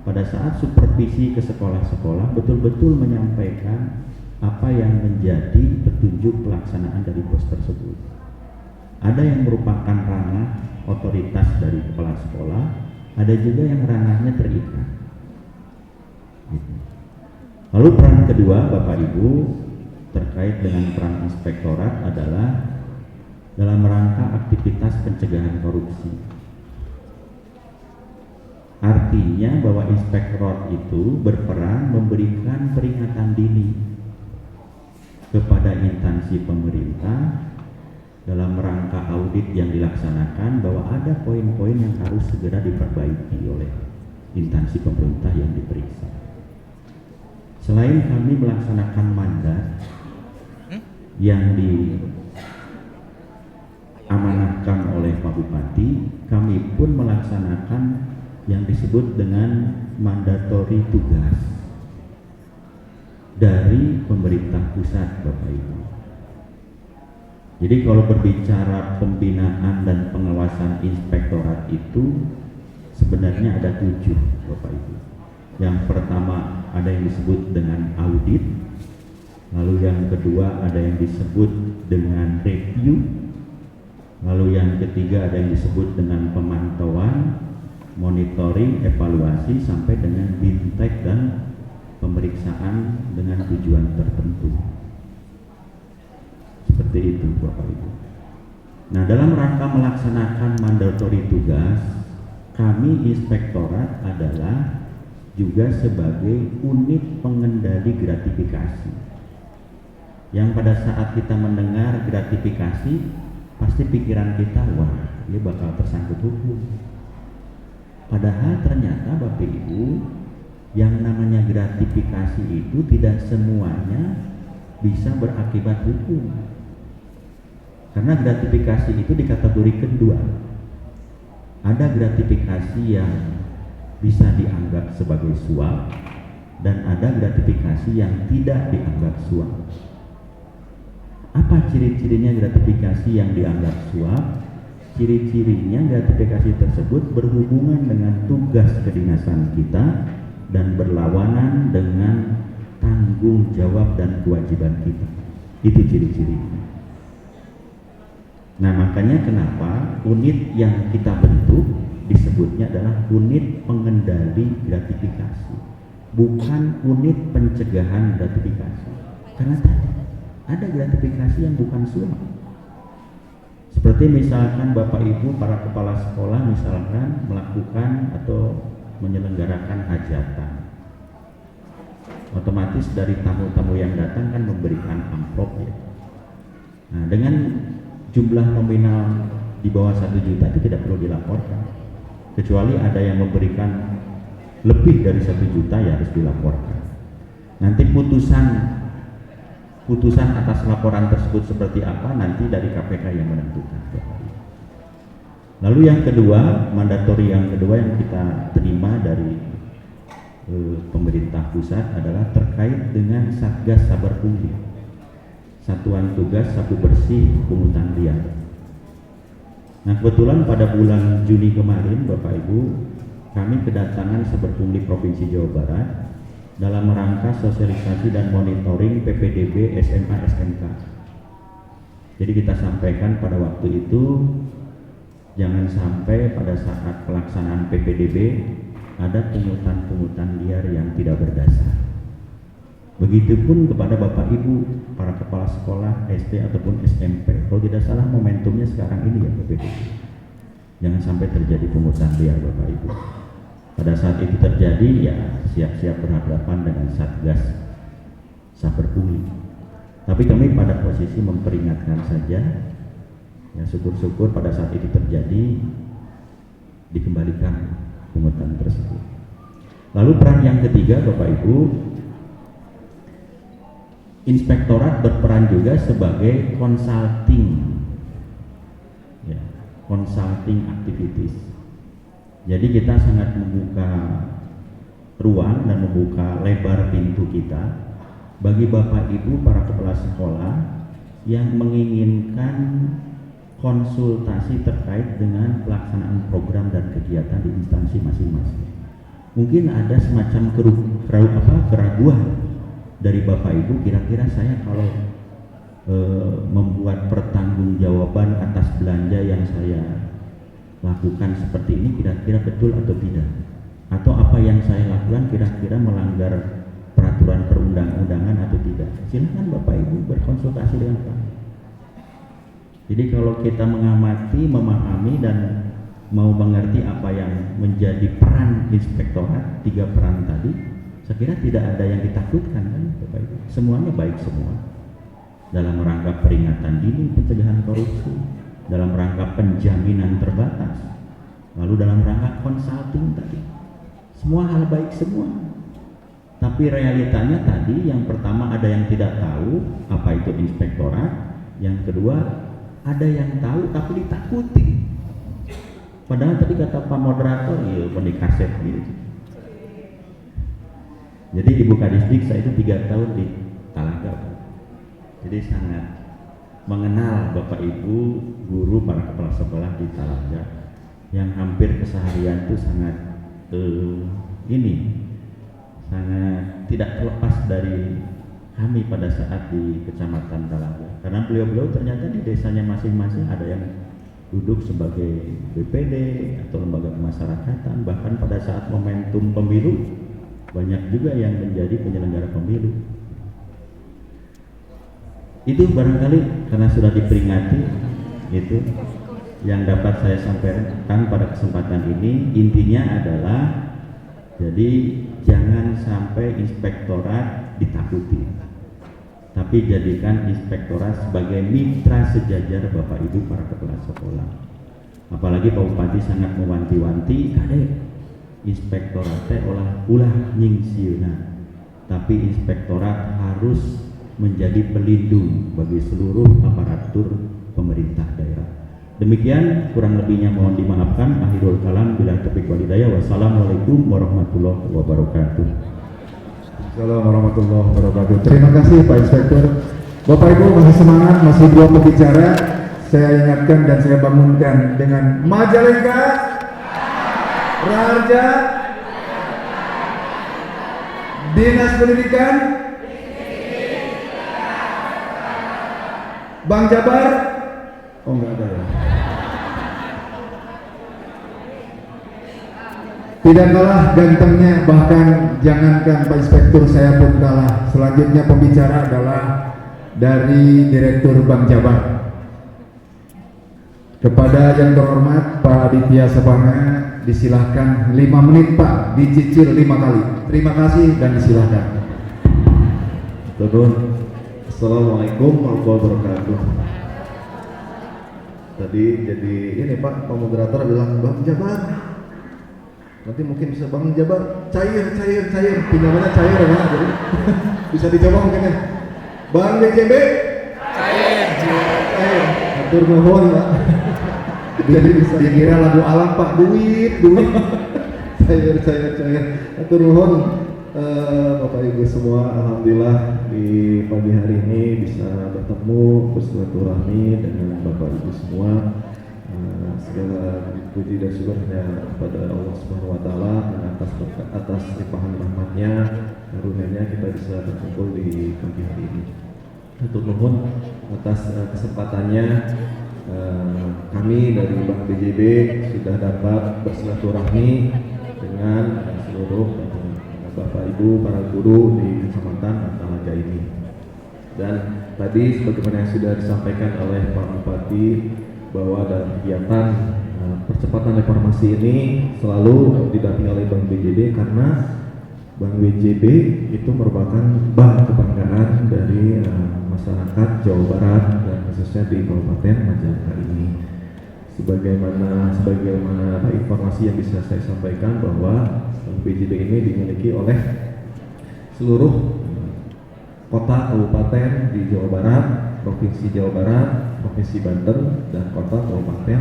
Speaker 3: Pada saat supervisi ke sekolah-sekolah betul-betul menyampaikan apa yang menjadi petunjuk pelaksanaan dari BOS tersebut. Ada yang merupakan ranah otoritas dari kepala sekolah, ada juga yang ranahnya terikat. Gitu. Lalu peran kedua Bapak Ibu terkait dengan peran inspektorat adalah dalam rangka aktivitas pencegahan korupsi. Artinya bahwa inspektorat itu berperan memberikan peringatan dini kepada instansi pemerintah dalam rangka audit yang dilaksanakan bahwa ada poin-poin yang harus segera diperbaiki oleh instansi pemerintah yang diperiksa. Selain kami melaksanakan mandat yang diamanahkan oleh Pak Bupati, kami pun melaksanakan yang disebut dengan mandatori tugas dari pemerintah pusat Bapak Ibu. Jadi kalau berbicara pembinaan dan pengawasan inspektorat itu sebenarnya ada 7 Bapak Ibu. Yang pertama ada yang disebut dengan audit, lalu yang kedua ada yang disebut dengan review, lalu yang ketiga ada yang disebut dengan pemantauan, monitoring, evaluasi, sampai dengan bintek dan pemeriksaan dengan tujuan tertentu. Seperti itu Bapak Ibu. Nah dalam rangka melaksanakan mandatori tugas, kami inspektorat adalah juga sebagai unit pengendali gratifikasi, yang pada saat kita mendengar gratifikasi pasti pikiran kita wah dia bakal tersangkut hukum. Padahal ternyata Bapak Ibu, yang namanya gratifikasi itu tidak semuanya bisa berakibat hukum, karena gratifikasi itu dikategorikan 2. Ada gratifikasi yang bisa dianggap sebagai suap dan ada gratifikasi yang tidak dianggap suap. Apa ciri-cirinya gratifikasi yang dianggap suap? Ciri-cirinya gratifikasi tersebut berhubungan dengan tugas kedinasan kita dan berlawanan dengan tanggung jawab dan kewajiban kita. Itu ciri-cirinya. Nah, makanya kenapa unit yang kita bentuk disebutnya adalah unit pengendali gratifikasi, bukan unit pencegahan gratifikasi. Karena tadi ada gratifikasi yang bukan suap. Seperti misalkan Bapak Ibu para kepala sekolah misalkan melakukan atau menyelenggarakan hajatan. Otomatis dari tamu-tamu yang datang kan memberikan amplop ya. Nah, dengan jumlah nominal di bawah 1 juta itu tidak perlu dilaporkan. Kecuali ada yang memberikan lebih dari 1 juta ya harus dilaporkan. Nanti putusan atas laporan tersebut seperti apa nanti dari KPK yang menentukan. Lalu yang kedua, mandatori yang kedua yang kita terima dari pemerintah pusat adalah terkait dengan Satgas Saber Pungli, Satuan Tugas Sabu Bersih Pungutan Liar. Nah, kebetulan pada bulan Juni kemarin Bapak Ibu kami kedatangan Saber Pungli Provinsi Jawa Barat dalam rangka sosialisasi dan monitoring PPDB SMA SMK. Jadi kita sampaikan pada waktu itu jangan sampai pada saat pelaksanaan PPDB ada pungutan-pungutan liar yang tidak berdasar. Begitupun kepada Bapak Ibu para kepala sekolah SD ataupun SMP. Kalau tidak salah momentumnya sekarang ini ya PPDB. Jangan sampai terjadi pungutan liar Bapak Ibu. Pada saat itu terjadi ya siap-siap berhadapan dengan Satgas Saber Pungli. Tapi kami pada posisi memperingatkan saja. Ya syukur-syukur pada saat itu terjadi dikembalikan pungutan tersebut. Lalu peran yang ketiga Bapak Ibu, inspektorat berperan juga sebagai consulting, ya, consulting activities. Jadi kita sangat membuka ruang dan membuka lebar pintu kita bagi Bapak Ibu para kepala sekolah yang menginginkan konsultasi terkait dengan pelaksanaan program dan kegiatan di instansi masing-masing. Mungkin ada semacam keraguan dari Bapak Ibu, kira-kira saya kalau membuat pertanggungjawaban atas belanja yang saya lakukan seperti ini kira-kira betul atau tidak, atau apa yang saya lakukan kira-kira melanggar peraturan perundang-undangan atau tidak. Silakan Bapak Ibu berkonsultasi dengan kami. Jadi kalau kita mengamati, memahami dan mau mengerti apa yang menjadi peran inspektorat, 3 peran tadi, saya kira tidak ada yang ditakutkan kan Bapak Ibu. Semuanya baik semua. Dalam rangka peringatan dini pencegahan korupsi, dalam rangka penjaminan terbatas, lalu dalam rangka consulting tadi, semua hal baik semua. Tapi realitanya tadi yang pertama ada yang tidak tahu apa itu inspektorat, yang kedua ada yang tahu tapi ditakuti. Padahal tadi kata Pak Moderator, iya benih kaset gitu. Jadi Ibu Kadisdik saya itu 3 tahun di Talaga, Pak. Jadi sangat mengenal Bapak Ibu guru para kepala sekolah di Talaga yang hampir keseharian itu sangat sangat tidak terlepas dari kami pada saat di Kecamatan Talaga, karena beliau-beliau ternyata di desanya masing-masing ada yang duduk sebagai BPD atau lembaga pemasyarakatan, bahkan pada saat momentum pemilu banyak juga yang menjadi penyelenggara pemilu. Itu barangkali karena sudah diperingati, itu yang dapat saya sampaikan pada kesempatan ini. Intinya adalah jadi jangan sampai inspektorat ditakuti, tapi jadikan inspektorat sebagai mitra sejajar Bapak Ibu para kepala sekolah. Apalagi Pak Bupati sangat mewanti-wanti, kadek inspektorat ulah nyingsiuna, tapi inspektorat harus menjadi pelindung bagi seluruh aparatur pemerintah daerah. Demikian kurang lebihnya mohon dimaafkan. Akhirul kalam, billahi taufiq wal hidayah. Wassalamualaikum warahmatullahi wabarakatuh.
Speaker 1: Assalamualaikum warahmatullahi wabarakatuh. Terima kasih Pak Inspektur Bapak Ibu masih semangat, masih dua pembicara. Saya ingatkan dan saya bangunkan dengan Majalengka, Raharja, Dinas Pendidikan, Bank Jabar. Oh enggak ada ya. Tidak kalah gantengnya, bahkan jangankan Pak Inspektur, saya pun kalah. Selanjutnya pembicara adalah dari Direktur Bank Jabar. Kepada yang terhormat Pak Aditya Sabana, disilahkan 5 menit Pak, dicicil 5 kali. Terima kasih dan disilahkan.
Speaker 4: Turun. Assalamualaikum warahmatullahi wabarakatuh. Tadi jadi ini Pak, moderator bilang Bang Jabar. Nanti mungkin bisa Bang Jabar cair. Pinjamannya cair ya, jadi bisa dicoba mungkin ya. Bang BJB cair. Atur nuhun Pak.
Speaker 1: Jadi bisa dikira lagu alam Pak, duit.
Speaker 4: cair. Atur nuhun. Bapak Ibu semua, alhamdulillah di pagi hari ini bisa bertemu bersilaturahmi dengan Bapak Ibu semua. Segala puji dan syukurnya kepada Allah Subhanahu Wa Taala atas limpahan rahmatnya, karunia-Nya kita bisa berkumpul di pagi hari ini. Hatur nuhun atas kesempatannya. Kami dari Bank BJB sudah dapat bersilaturahmi dengan seluruh Bapak Ibu para guru di Kecamatan Talaga ini. Dan tadi sebagaimana yang sudah disampaikan oleh Pak Bupati bahwa dalam kegiatan percepatan reformasi ini selalu didampingi oleh Bank BJB, karena Bank BJB itu merupakan bank kebanggaan dari masyarakat Jawa Barat dan khususnya di Kabupaten Majalengka ini. Sebagaimana informasi yang bisa saya sampaikan bahwa Bank BJB ini dimiliki oleh seluruh kota kabupaten di Jawa Barat, Provinsi Jawa Barat, Provinsi Banten, dan kota kabupaten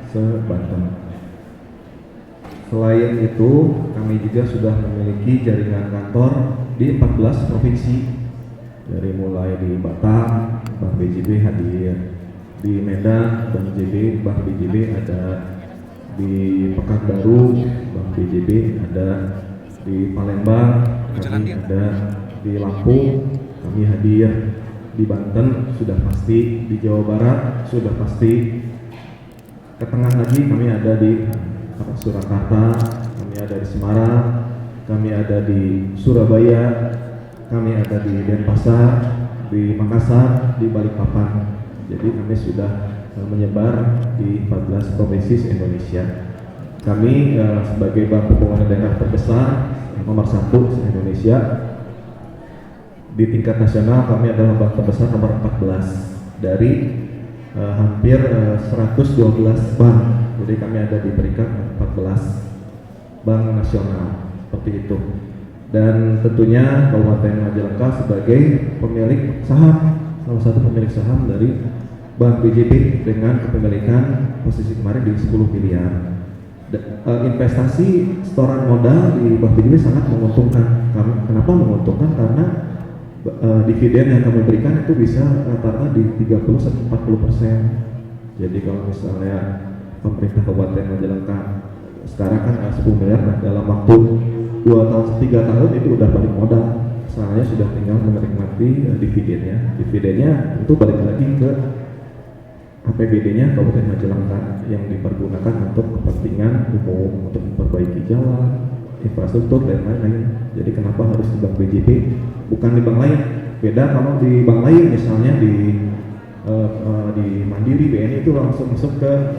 Speaker 4: se-Banten. Selain itu, kami juga sudah memiliki jaringan kantor di 14 provinsi. Dari mulai di Batam, Bank BJB hadir. Di Medan, Bank BJB ada. Di Pekanbaru, Bank BJB ada. Di Palembang, kami ada. Di Lampung, kami hadir. Di Banten sudah pasti, di Jawa Barat sudah pasti. Ke tengah lagi kami ada di Surakarta, kami ada di Semarang, kami ada di Surabaya, kami ada di Denpasar, di Makassar, di Balikpapan. Jadi kami sudah menyebar di 14 provinsi se-Indonesia. Kami sebagai bank pembangunan daerah terbesar nomor 1 se-Indonesia. Di tingkat nasional kami adalah bank terbesar nomor 14 dari hampir 112 bank. Jadi kami ada di peringkat 14 bank nasional, seperti itu. Dan tentunya Kabupaten Majalengka sebagai pemilik saham, salah satu pemilik saham dari Bank BJB dengan kepemilikan posisi kemarin di 10 miliar. Investasi setoran modal di Bank BJB sangat menguntungkan. Kenapa menguntungkan? Karena dividen yang kami berikan itu bisa rata-rata di 30-40%. Jadi kalau misalnya pemerintah Kabupaten Majalengka sekarang kan 10 miliar, nah dalam waktu 2-3 tahun itu udah balik modal. Soalnya sudah tinggal menikmati dividennya. Dividennya itu balik lagi ke APBD-nya Kabupaten Majalengka yang dipergunakan untuk kepentingan umum, untuk memperbaiki jalan, infrastruktur dan lain-lain. Jadi kenapa harus di Bank BJB, bukan di bank lain? Beda kalau di bank lain, misalnya di Mandiri, BNI itu langsung masuk ke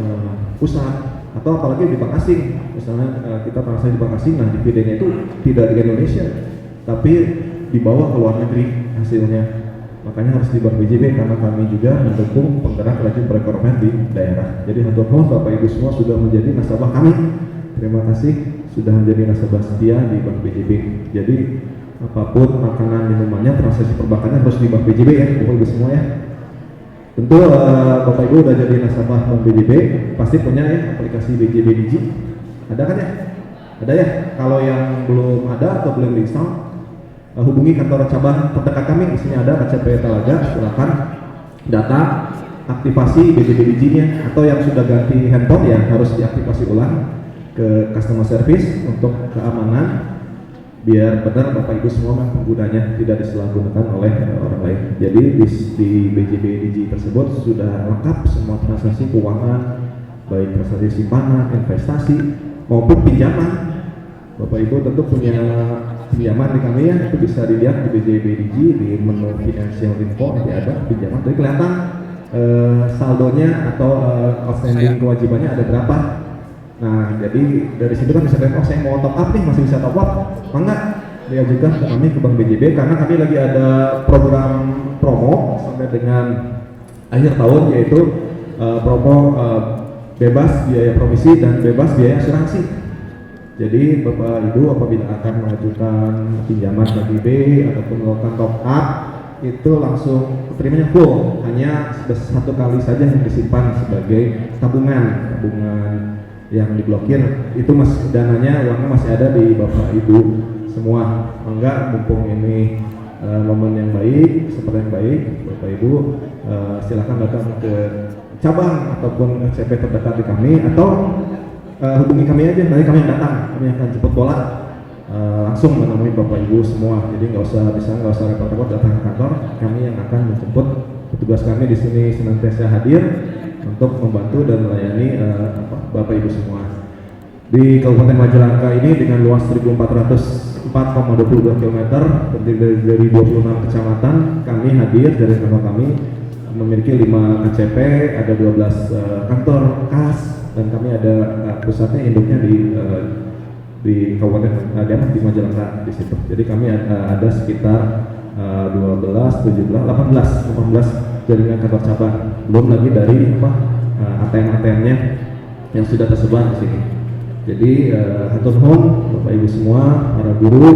Speaker 4: pusat, atau apalagi di bank asing. Misalnya kita transaksi di bank asing, nah dividennya itu tidak di Indonesia, tapi dibawa ke luar negeri hasilnya. Makanya harus di Bank BJB, karena kami juga mendukung penggerak laju perekonomian di daerah. Jadi hatur nuhun Bapak Ibu semua sudah menjadi nasabah kami. Terima kasih sudah menjadi nasabah setia di Bank BJB. Jadi apapun makanan minumannya, transaksi perbankannya harus di Bank BJB ya, Bapak Ibu semua ya. Tentu Bapak Ibu udah jadi nasabah Bank BJB, pasti punya ya aplikasi BJB Digi. Ada kan ya? Ada ya? Kalau yang belum ada atau belum diinstal, hubungi kantor cabang terdekat kami, di sini ada KCP Talaga, silakan data aktivasi BJB-nya, atau yang sudah ganti handphone ya harus diaktifasi ulang ke customer service untuk keamanan, biar benar Bapak Ibu semua penggunanya tidak disalahgunakan oleh orang lain. Jadi di BJB Digi tersebut sudah lengkap semua transaksi keuangan, baik transaksi simpanan, investasi maupun pinjaman. Bapak Ibu tentu punya pinjaman di kami ya, itu bisa dilihat di BJB Digi di menu financial info, nanti ada pinjaman, jadi kelihatan saldonya atau outstanding kewajibannya ada berapa. Nah, jadi dari situ kan bisa lihat, oh saya mau top up nih, masih bisa top up, enggak, diajukan ke kami ke Bank BJB, karena kami lagi ada program promo sampai dengan akhir tahun, yaitu promo bebas biaya provisi dan bebas biaya asuransi. Jadi Bapak Ibu apabila akan mengajukan pinjaman BJB ataupun melakukan top up, itu langsung terimanya full, hanya satu kali saja yang disimpan sebagai tabungan yang diblokir, itu dananya, uangnya masih ada di Bapak Ibu semua. Enggak, mumpung ini momen yang baik, seperti yang baik, Bapak Ibu silakan datang ke cabang ataupun CP terdekat di kami, atau hubungi kami aja, nanti kami yang datang, kami akan jemput bola langsung menemui Bapak Ibu semua. Jadi nggak usah repot-repot datang ke kantor, kami yang akan menjemput. Petugas kami di sini senantiasa hadir untuk membantu dan melayani Bapak Ibu semua. Di Kabupaten Majalengka ini dengan luas 1.404,22 km, terdiri dari 26 kecamatan, kami hadir dari kantor kami memiliki 5 KCP, ada 12 kantor kas, dan kami ada pusatnya induknya di Kabupaten di Majalengka di situ. Jadi kami ada sekitar 12, 17, 18 jaringan kantor cabang. Belum lagi dari ATM-ATM-nya yang sudah tersebar di sini. Jadi hatur nuhun Bapak Ibu semua, para guru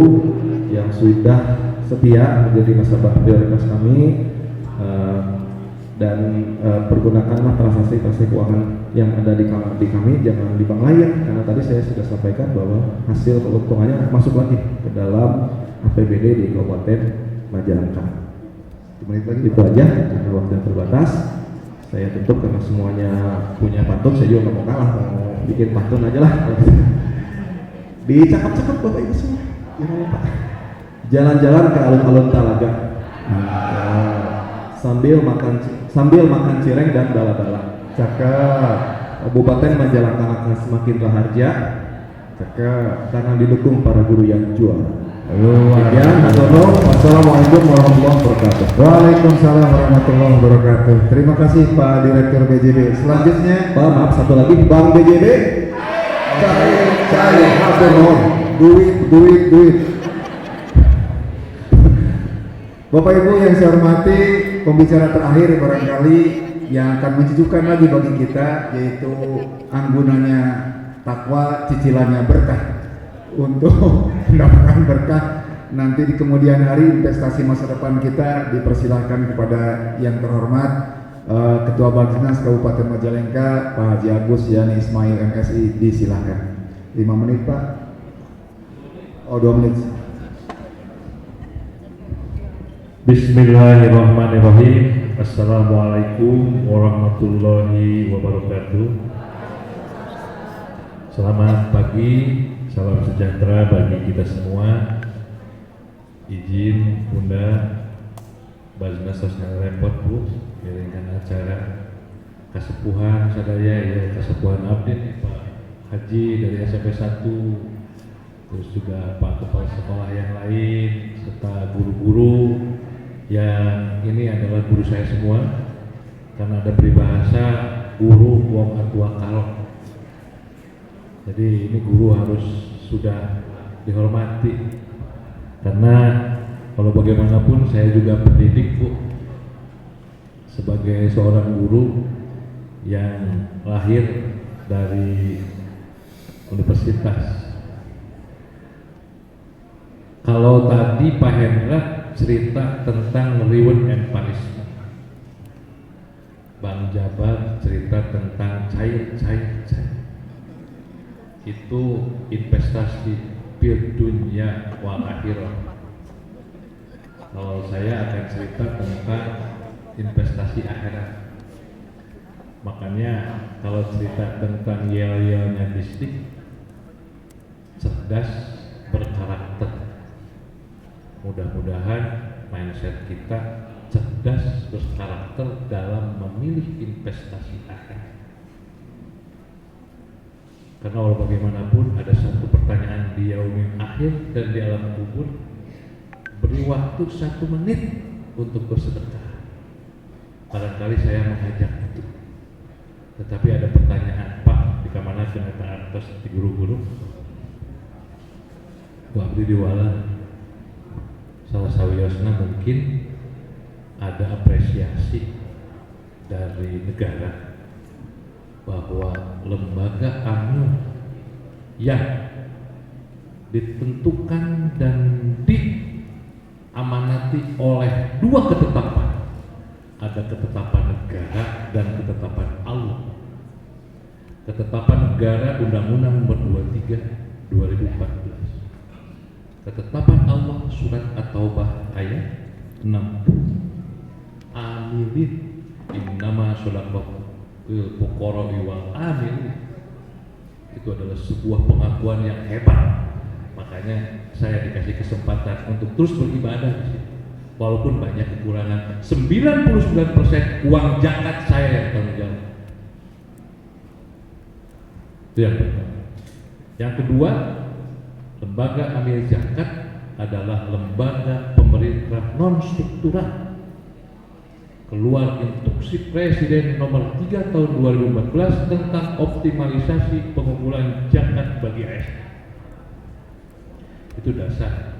Speaker 4: yang sudah setia menjadi nasabah prioritas kami, dan pergunakanlah transaksi keuangan yang ada di kami, jangan di bank lain, karena tadi saya sudah sampaikan bahwa hasil keuntungannya masuk lagi ke dalam APBD di Kabupaten Majalengka. Itu aja, karena waktu yang terbatas. Saya tutup karena semuanya punya pantun, saya juga nggak mau kalah, mau bikin pantun aja lah. Dicakap-cakap Bapak Ibu semua, jangan lupa jalan-jalan ke alun-alun Talaga. Sambil makan cireng dan bala-bala. Cakep. Kabupaten Majalengka akan semakin raharja. Cakep. Karena didukung para guru yang juara. Wassalamualaikum warahmatullahi wabarakatuh.
Speaker 1: Waalaikumsalam warahmatullahi wabarakatuh. Terima kasih Pak Direktur BJB. Selanjutnya,
Speaker 4: Pak, maaf, satu lagi, Bank BJB. Cair, hatur nuhun. Duit.
Speaker 1: Bapak Ibu yang saya hormati, pembicara terakhir barangkali yang akan mencucukan lagi bagi kita, yaitu anggunannya takwa, cicilannya berkah. Untuk mendapatkan berkah nanti di kemudian hari, investasi masa depan kita, dipersilahkan kepada yang terhormat Ketua Basnas Kabupaten Majalengka, Pak Haji Agus Yani Ismail MSI, disilahkan. 5 menit Pak. Oh, 2 menit.
Speaker 5: Bismillahirrahmanirrahim. Assalamualaikum warahmatullahi wabarakatuh. Selamat pagi, salam sejahtera bagi kita semua. Izin Bunda Basnas sosial repot Bu, piringan acara kasepuhan sadaya ya, kasepuhan update Pak Haji dari SMP 1, terus juga Pak Kepala Sekolah yang lain, serta guru-guru yang ini adalah guru saya semua, karena ada peribahasa guru wong atua kalok. Jadi ini guru harus sudah dihormati, karena kalau bagaimanapun saya juga pendidik Bu, sebagai seorang guru yang lahir dari universitas. Kalau tadi Pak Hendra cerita tentang reward and punishment, Bang Jabar cerita tentang cair. Itu investasi fil dunya wal akhirah. Kalau saya akan cerita tentang investasi akhirat. Makanya kalau cerita tentang yel-yelnya Distrik, cerdas, berkarakter. Mudah-mudahan mindset kita cerdas, berkarakter dalam memilih investasi akhirat. Karena walau bagaimanapun ada satu pertanyaan di yaumil akhir dan di alam kubur. Beri waktu 1 menit untuk bersedekah. Barangkali saya mengajak itu. Tetapi ada pertanyaan, Pak, di kamana ternyata atas di guru-guru. Bu abdi diwala. Salah sawiosna mungkin ada apresiasi dari negara bahwa lembaga AMIL yang ditentukan dan diamanati oleh 2 ketetapan, ada ketetapan negara dan ketetapan Allah. Ketetapan negara Undang-Undang Nomor 23 2014. Ketetapan Allah Surat At-Taubah ayat 60. Amilin innama sholaqatul fuqara'i wal amilin. Itu adalah sebuah pengakuan yang hebat. Makanya saya dikasih kesempatan untuk terus beribadah di sini. Walaupun banyak kekurangan, 99% uang zakat saya yang tanggung jawab. Itu yang pertama. Yang kedua, lembaga amil zakat adalah lembaga pemerintah non struktural. Keluar instruksi Presiden nomor 3 tahun 2014 tentang optimalisasi pengumpulan zakat bagi ASN. Itu dasar.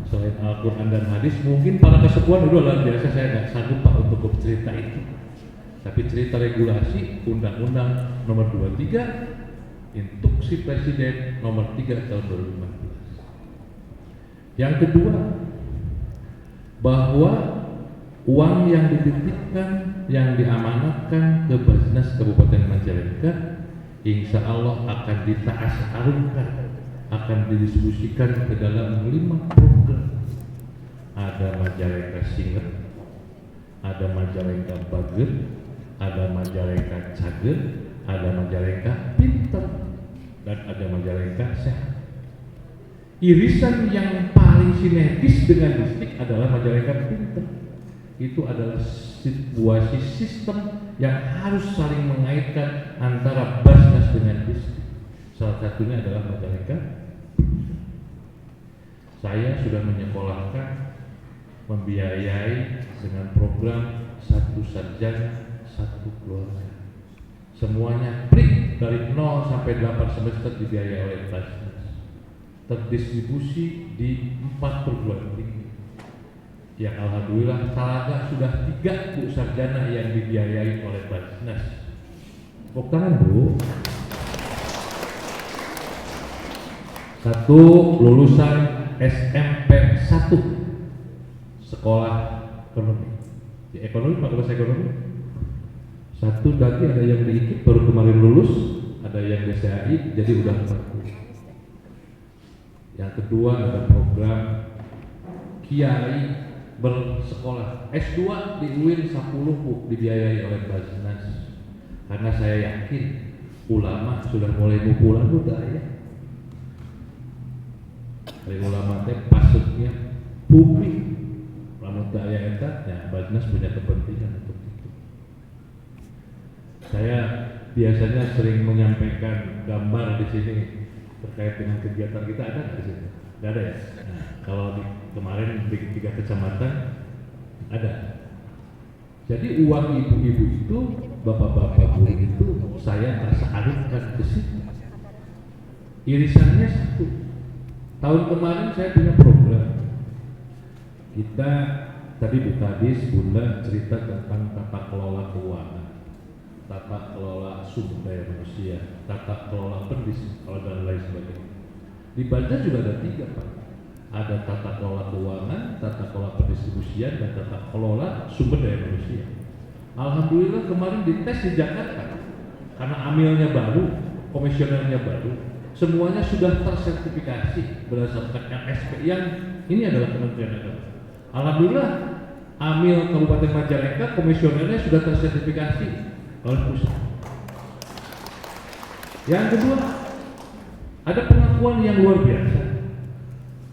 Speaker 5: Selain Al-Quran dan hadis, mungkin para kesepuan itu luar biasa, saya nggak sanggup Pak untuk bercerita itu. Tapi cerita regulasi Undang-Undang nomor 23, instruksi Presiden nomor 3 tahun 2014. Yang kedua, bahwa uang yang dititipkan, yang diamanatkan ke Basnas Kabupaten Majalengka, insya Allah akan ditaasarunkan, akan didistribusikan ke dalam 5 program. Ada Majalengka Singer, ada Majalengka Bager, ada Majalengka Cager, ada Majalengka Pinter, dan ada Majalengka Sehat. Irisan yang paling sinergis dengan distrik adalah Majalengka Pinter. Itu adalah situasi sistem yang harus saling mengaitkan antara Basnas dengan distrik. Salah satunya adalah Majalengka. Saya sudah menyekolahkan, membiayai dengan program 1 sarjana 1 keluarga. Semuanya prik dari 0 sampai 8 semester dibiayai oleh Basnas. Terdistribusi di 4 perguruan tinggi. Yang alhamdulillah talaga sudah 3 Bu sarjana yang dibiayai oleh Basnas. Tepuk tangan Bu. 1 lulusan SMP 1 sekolah ekonomi. Di ekonomi, fakultas ekonomi. 1 lagi ada yang di IKIP baru kemarin lulus, ada yang di SAI jadi udah 40. Yang kedua ada program Kiai bersekolah S2 di UIN 10 Bu, dibiayai oleh Basnas. Karena saya yakin ulama sudah mulai ngumpulkan budaya. Dari ulama teh pasutnya publik. Lamun daya eta ya Basnas punya kepentingan untuk itu. Saya biasanya sering menyampaikan gambar di sini terkait dengan kegiatan kita, ada nggak di sini? Nggak ada ya? Nah, kalau kemarin di 3 kecamatan ada. Jadi uang ibu-ibu itu, bapak-bapak guru itu saya tersalurkan ke situ. Irisannya 1. Tahun kemarin saya punya program. Kita tadi Bu Kadis, Bunda cerita tentang tata kelola keuangan, tata kelola sumber daya manusia, tata kelola pendis, dan lain sebagainya. Di Banjar juga ada 3 Pak. Ada tata kelola keuangan, tata kelola pendistribusian, dan tata kelola sumber daya manusia. Alhamdulillah kemarin dites di Jakarta, karena amilnya baru, komisionernya baru, semuanya sudah tersertifikasi berdasarkan MSP yang ini adalah Kementerian Agama. Alhamdulillah, Amil Kabupaten Majalengka komisionernya sudah tersertifikasi oleh pusat. Yang kedua, ada pengakuan yang luar biasa.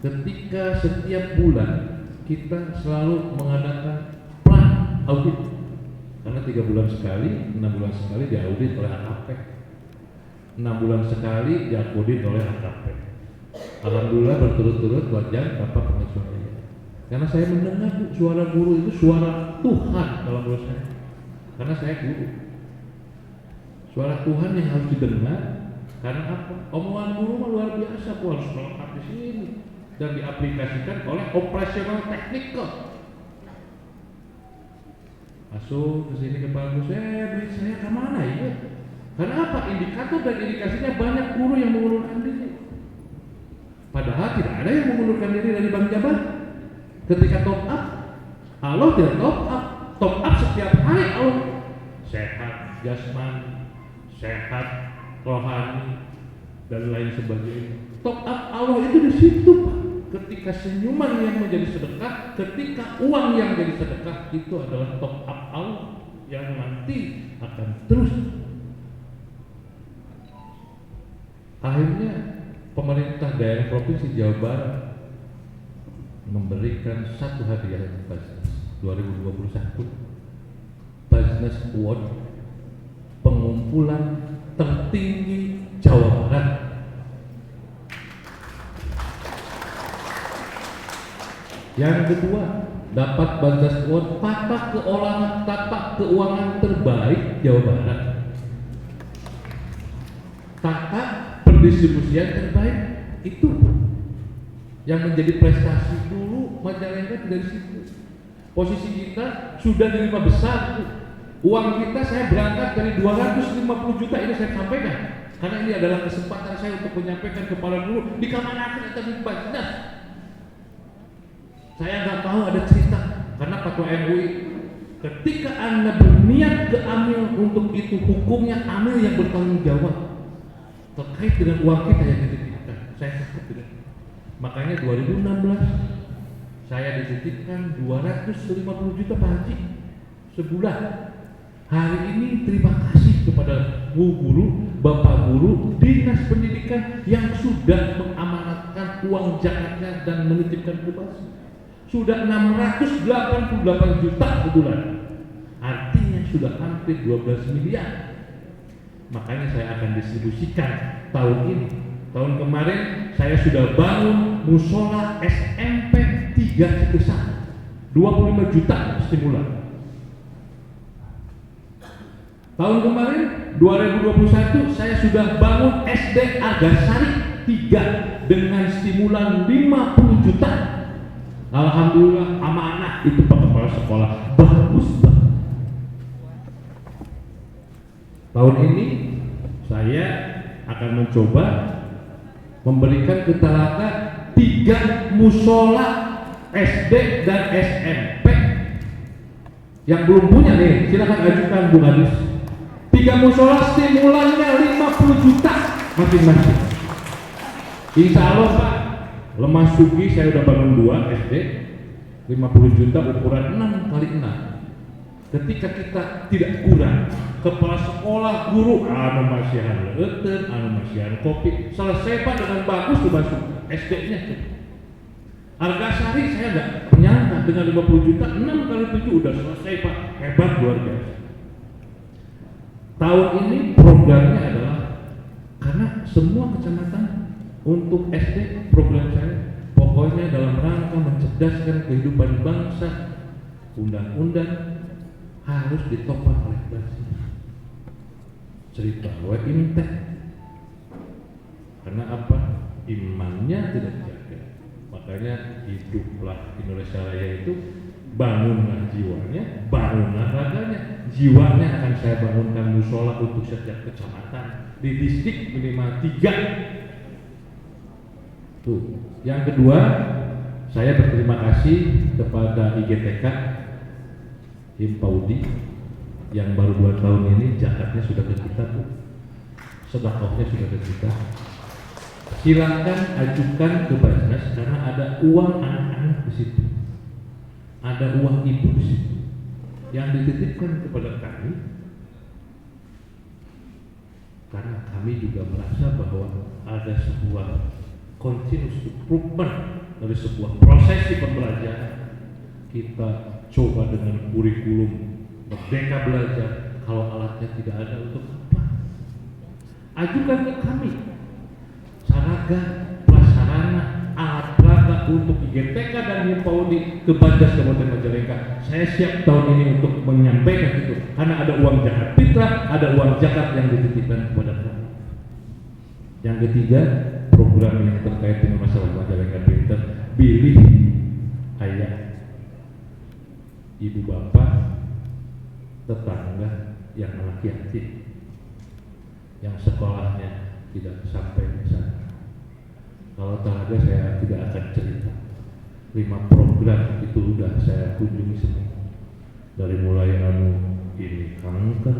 Speaker 5: Ketika setiap bulan kita selalu mengadakan plan audit, karena 3 bulan sekali, 6 bulan sekali diaudit oleh AKP, 6 bulan sekali diaudit oleh AKP. Alhamdulillah berturut-turut wajar Bapak pengecualian. Karena saya mendengar suara guru itu suara Tuhan kalau menurut saya. Karena saya guru. Suara Tuhan yang harus didengar. Karena apa? Omongan guru mah luar biasa, harus melekat di sini dan diaplikasikan oleh operasional teknikal. Masuk ke sini kepala guru saya kemana ya? Karena apa? Indikator dan indikasinya banyak guru yang mengundurkan diri. Padahal tidak ada yang mengundurkan diri dari Bank Jabar. Ketika top up, Allah tidak top up setiap hari Allah. Sehat jasmani, sehat rohani, dan lain sebagainya. Top up Allah itu di situ, Pak. Ketika senyuman yang menjadi sedekah, ketika uang yang menjadi sedekah, itu adalah top up Allah yang nanti akan terus. Akhirnya pemerintah daerah provinsi Jawa Barat memberikan satu hadiah Basnas 2021, Basnas Award, pengumpulan tertinggi Jawa Barat. Yang kedua, dapat Basnas Award tata keuangan terbaik Jawa Barat, tata pendistribusian terbaik. Itu yang menjadi prestasi dulu Majalengka dari situ. Posisi kita sudah di 5 besar. Uang kita, saya berangkat dari 250 juta, ini saya sampaikan karena ini adalah kesempatan saya untuk menyampaikan kepada guru di Kamanakan atau di Basnas. Saya nggak tahu ada cerita karena Fatwa MUI, ketika Anda berniat ke Amil untuk itu, hukumnya Amil yang bertanggung jawab terkait dengan uang kita yang dititipkan. Saya takut tidak. Makanya 2016 saya dititipkan 250 juta Pak Haji sebulan. Hari ini terima kasih kepada Bu Guru, Bapak Guru, Dinas Pendidikan yang sudah mengamanatkan uang zakatnya dan menitipkan ke Basnas. Sudah 688 juta sebulan. Artinya sudah hampir 12 miliar. Makanya saya akan distribusikan tahun ini. Tahun kemarin saya sudah bangun musola SMP 3 Cikesang, 25 juta stimulan. Tahun kemarin 2021 saya sudah bangun SD Argasari 3 dengan stimulan 50 juta. Alhamdulillah amanah itu Pak Kepala Sekolah, bagus banget. Tahun ini saya akan mencoba memberikan ke Talaka 3 musola SD dan SMP. Yang belum punya nih, silakan ajukan Bung Adis. 3 musola stimulannya 50 juta masing-masing. Insya Allah Pak, Lemas Sugi saya udah bangun 2 SD 50 juta ukuran 6 kali 6. Ketika kita tidak kurang, kepala sekolah, guru, anu masihan leuten, anu masihan kopi, selesai Pak dengan bagus tuh masuk SD-nya. Argasari saya nggak menyangka dengan 50 juta 6 kali 7 udah selesai Pak, hebat luar biasa. Tahun ini programnya adalah karena semua kecamatan untuk SD program saya pokoknya dalam rangka mencerdaskan kehidupan bangsa, undang-undang harus ditopang oleh Basnas. Cerita Imtek. Karena apa? Imannya tidak dijaga. Makanya hiduplah Indonesia Raya itu bangunlah jiwanya, bangunlah raganya. Jiwanya akan saya bangunkan musola untuk setiap kecamatan di distrik minimal 3. Tuh. Yang kedua, saya berterima kasih kepada IGTK Himpaudi yang baru 2 tahun ini zakatnya sudah ke kita tuh, sedekahnya sudah ke kita. Silakan ajukan ke Basnas karena ada uang anak-anak di situ. ada uang ibu di situ yang dititipkan kepada kami, karena kami juga merasa bahwa ada sebuah continuous improvement dari sebuah prosesi pembelajaran. Kita coba dengan kurikulum Merdeka Belajar. Kalau alatnya tidak ada, untuk apa? Ajukan ke kami sarana, prasarana, alat peraga untuk IGTK dan Himpaudi ke Bajnas Kabupaten Majalengka. Saya siap tahun ini untuk menyampaikan itu, karena ada uang zakat fitrah, ada uang zakat yang dititipkan kepada kami. Yang ketiga, program yang terkait dengan masalah Majalengka Pinter, pilih ayah, ibu bapak, tetangga yang anak yatim, yang sekolahnya tidak sampai di sana. Kalau telaga saya tidak akan cerita. 5 program itu sudah saya kunjungi semua. Dari mulai ini kanker,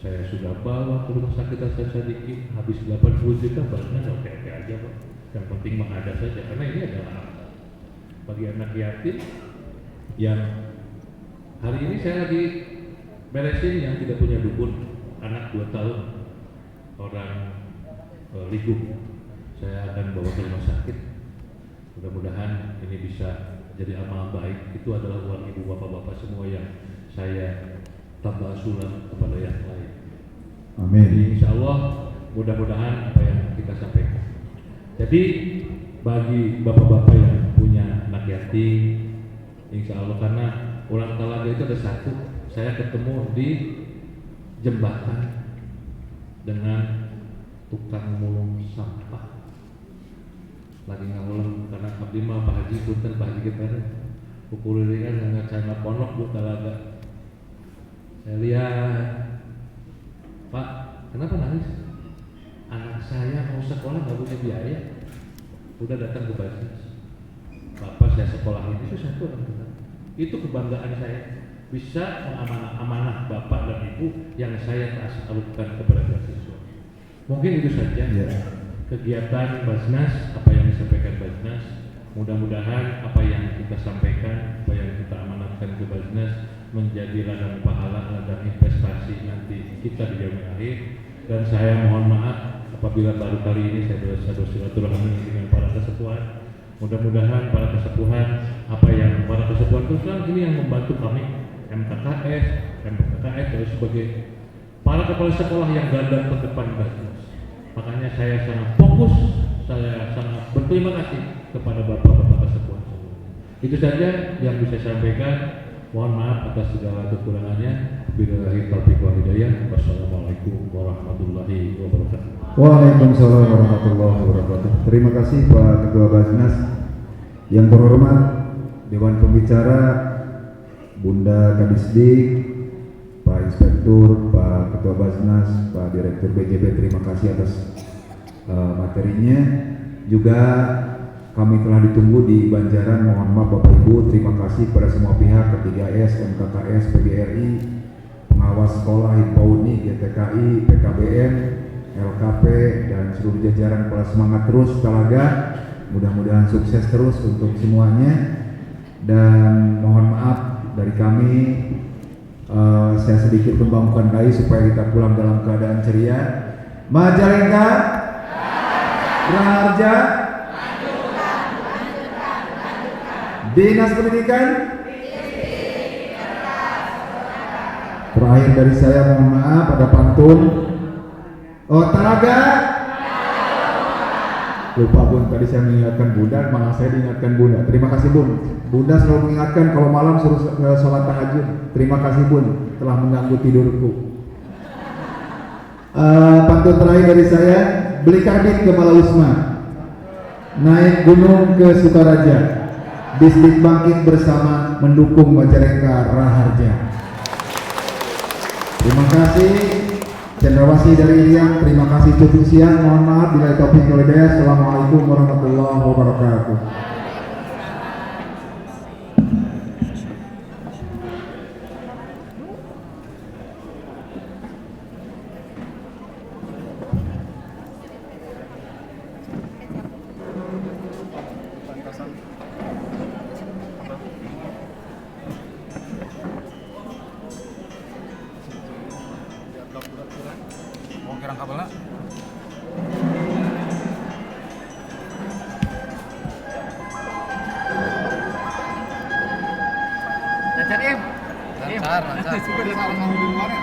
Speaker 5: saya sudah bawa ke rumah sakit Hasan Sadikin, habis 80 juta, barangnya oke-oke aja Pak. Yang penting mah ada saja, karena ini adalah bagi anak yatim yang hari ini saya lagi beresin yang tidak punya dukun, anak 2 tahun, orang Ligung. Saya akan bawa ke rumah sakit. Mudah-mudahan ini bisa jadi amal baik. Itu adalah uang ibu bapak-bapak semua yang saya tambah sulam kepada yang lain.
Speaker 1: Amin.
Speaker 5: Jadi insya Allah mudah-mudahan apa yang kita sampaikan. Jadi bagi bapak-bapak yang punya anak yatim, insya Allah, karena ulang talaga itu ada satu, saya ketemu di jembatan dengan tukang mulung sampah lagi ngawulang, karena abdi mah Pak Haji punten Pak Haji kita pukul ini kan nggak saya ponok bu talaga. Saya lihat, Pak, kenapa nangis? Anak saya mau sekolah nggak punya biaya, udah datang ke Bajnas. Bapak saya sekolahin, itu satu orang benar. Itu kebanggaan saya, bisa mengamanah Bapak dan Ibu yang saya taklukkan kepada mahasiswa. Mungkin itu saja kegiatan Bajnas, apa yang disampaikan Bajnas. Mudah-mudahan apa yang kita sampaikan, apa yang kita amanatkan ke Bajnas menjadi ladang pahala, ladang investasi nanti kita di yaumil akhir. Dan saya mohon maaf apabila baru kali ini saya bersilaturahmi dengan para kesepuhan. Mudah-mudahan para kesepuhan, apa yang para kesepuhan terus terang ini yang membantu kami, MKKS dan sebagai para kepala sekolah yang garda terdepan Bajnas. Makanya saya sangat fokus, saya sangat berterima kasih kepada bapak-bapak kesepuhan. Itu saja yang bisa saya sampaikan. Mohon maaf atas segala kekurangannya. Billahi taufiq wal hidayah. Wassalamualaikum warahmatullahi wabarakatuh.
Speaker 1: Waalaikumsalam warahmatullahi wabarakatuh. Terima kasih Pak Ketua Bajnas. Yang terhormat Dewan Pembicara, Bunda Kadisdik, Pak Inspektur, Pak Ketua Bajnas, Pak Direktur BJB, terima kasih atas materinya. Juga kami telah ditunggu di Banjaran. Mohon maaf Bapak Ibu, terima kasih pada semua pihak, K3S, MKKS, PGRI, pengawas sekolah, Himpaudi, GTKI, PKBM, LKP, dan seluruh jajaran. Kepala semangat terus Talaga, mudah-mudahan sukses terus untuk semuanya. Dan mohon maaf dari kami, saya sedikit membangunkan dai supaya kita pulang dalam keadaan ceria. Majalengka, Raharja, Dinas Pendidikan. Terakhir dari saya, mohon maaf ada pantun. Talaga. Lupa Bun, tadi saya mengingatkan Bunda, malah saya diingatkan Bunda. Terima kasih Bun. Bunda selalu mengingatkan kalau malam suruh sholat tahajud. Terima kasih Bun, telah mengganggu tidurku. Pantun terakhir dari saya, beli karbit ke Malausma, naik gunung ke Sukaraja, Distrik bangkit bersama mendukung Majalengka Raharja. Terima kasih. Cendrawasih dari Irian, terima kasih cukup siang. Mohon maaf bila taufiq wal hidayah. Assalamualaikum warahmatullahi wabarakatuh.
Speaker 6: Mau kirang kabelnya? Lancar ya? Lancar, lancar. Sudah salah kamu di luar ya?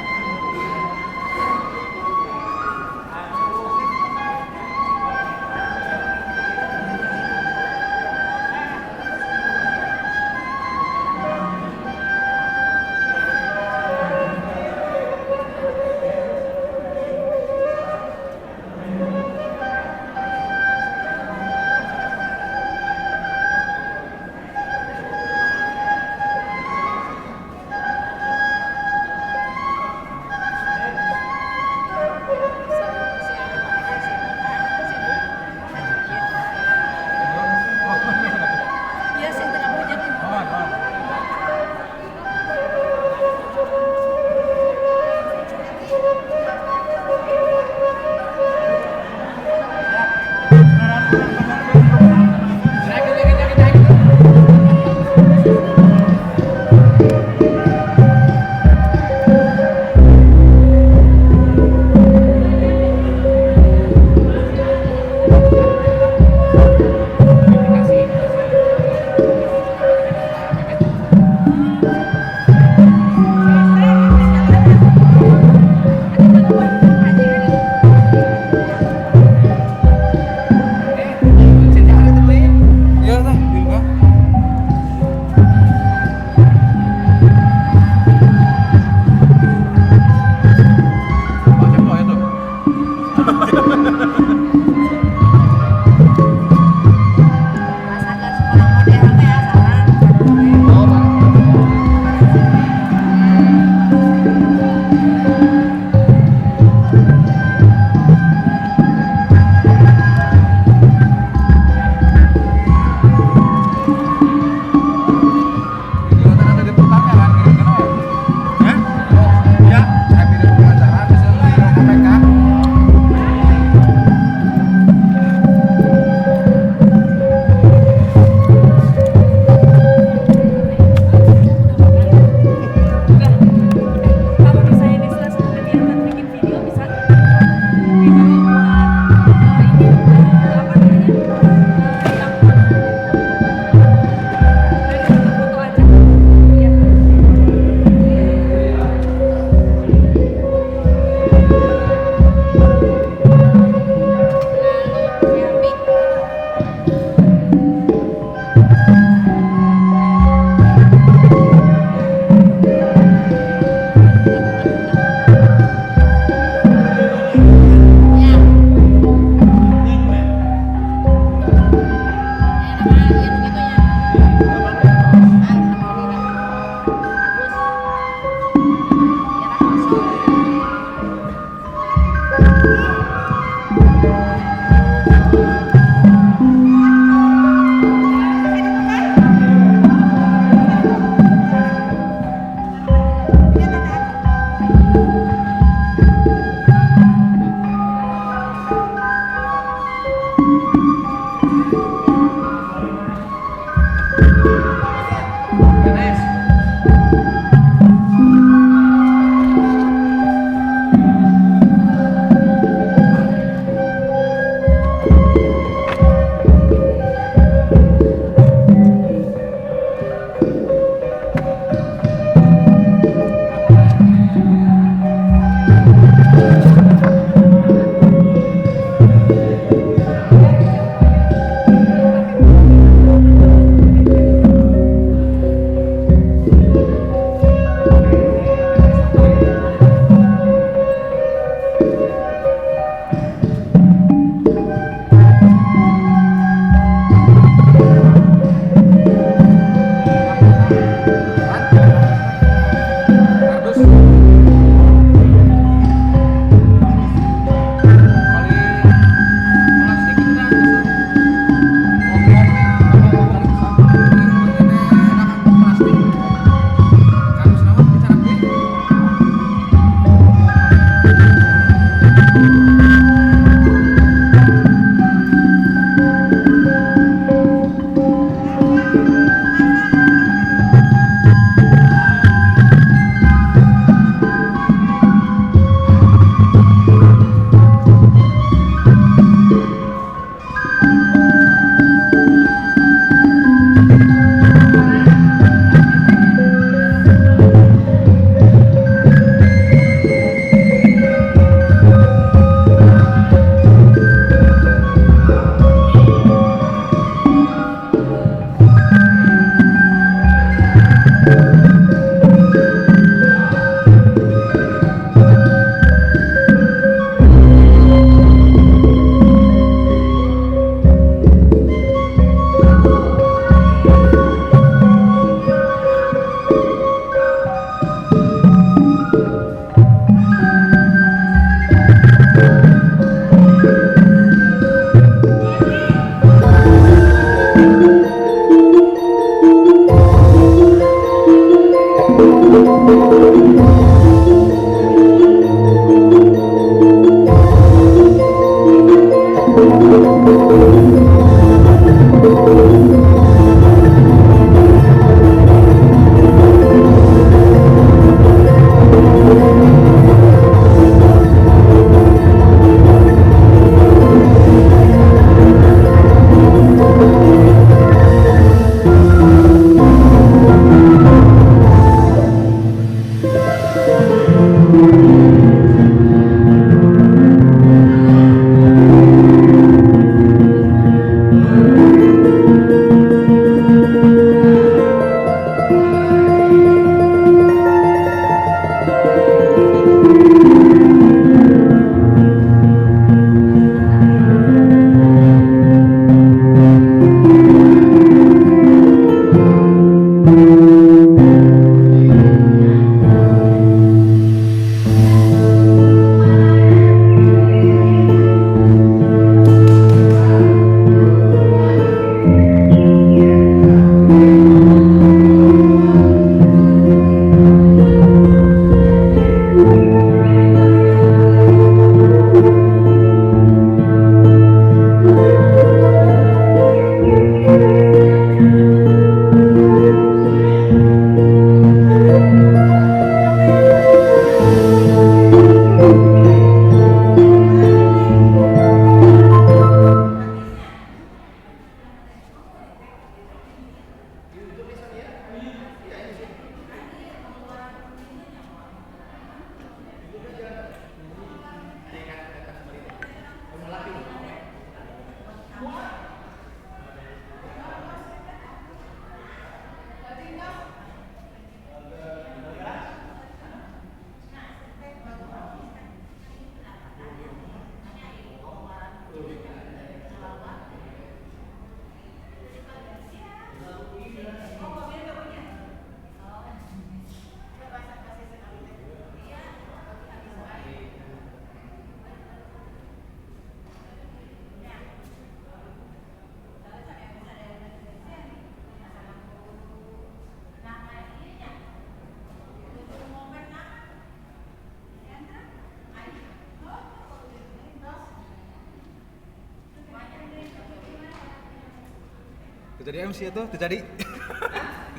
Speaker 6: Terjadi MC itu terjadi.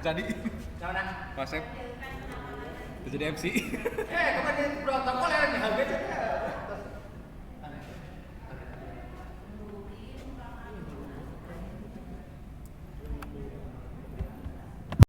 Speaker 6: Terjadi. Mana? Pasep. Terjadi MC.
Speaker 7: Kapan dia udah tahu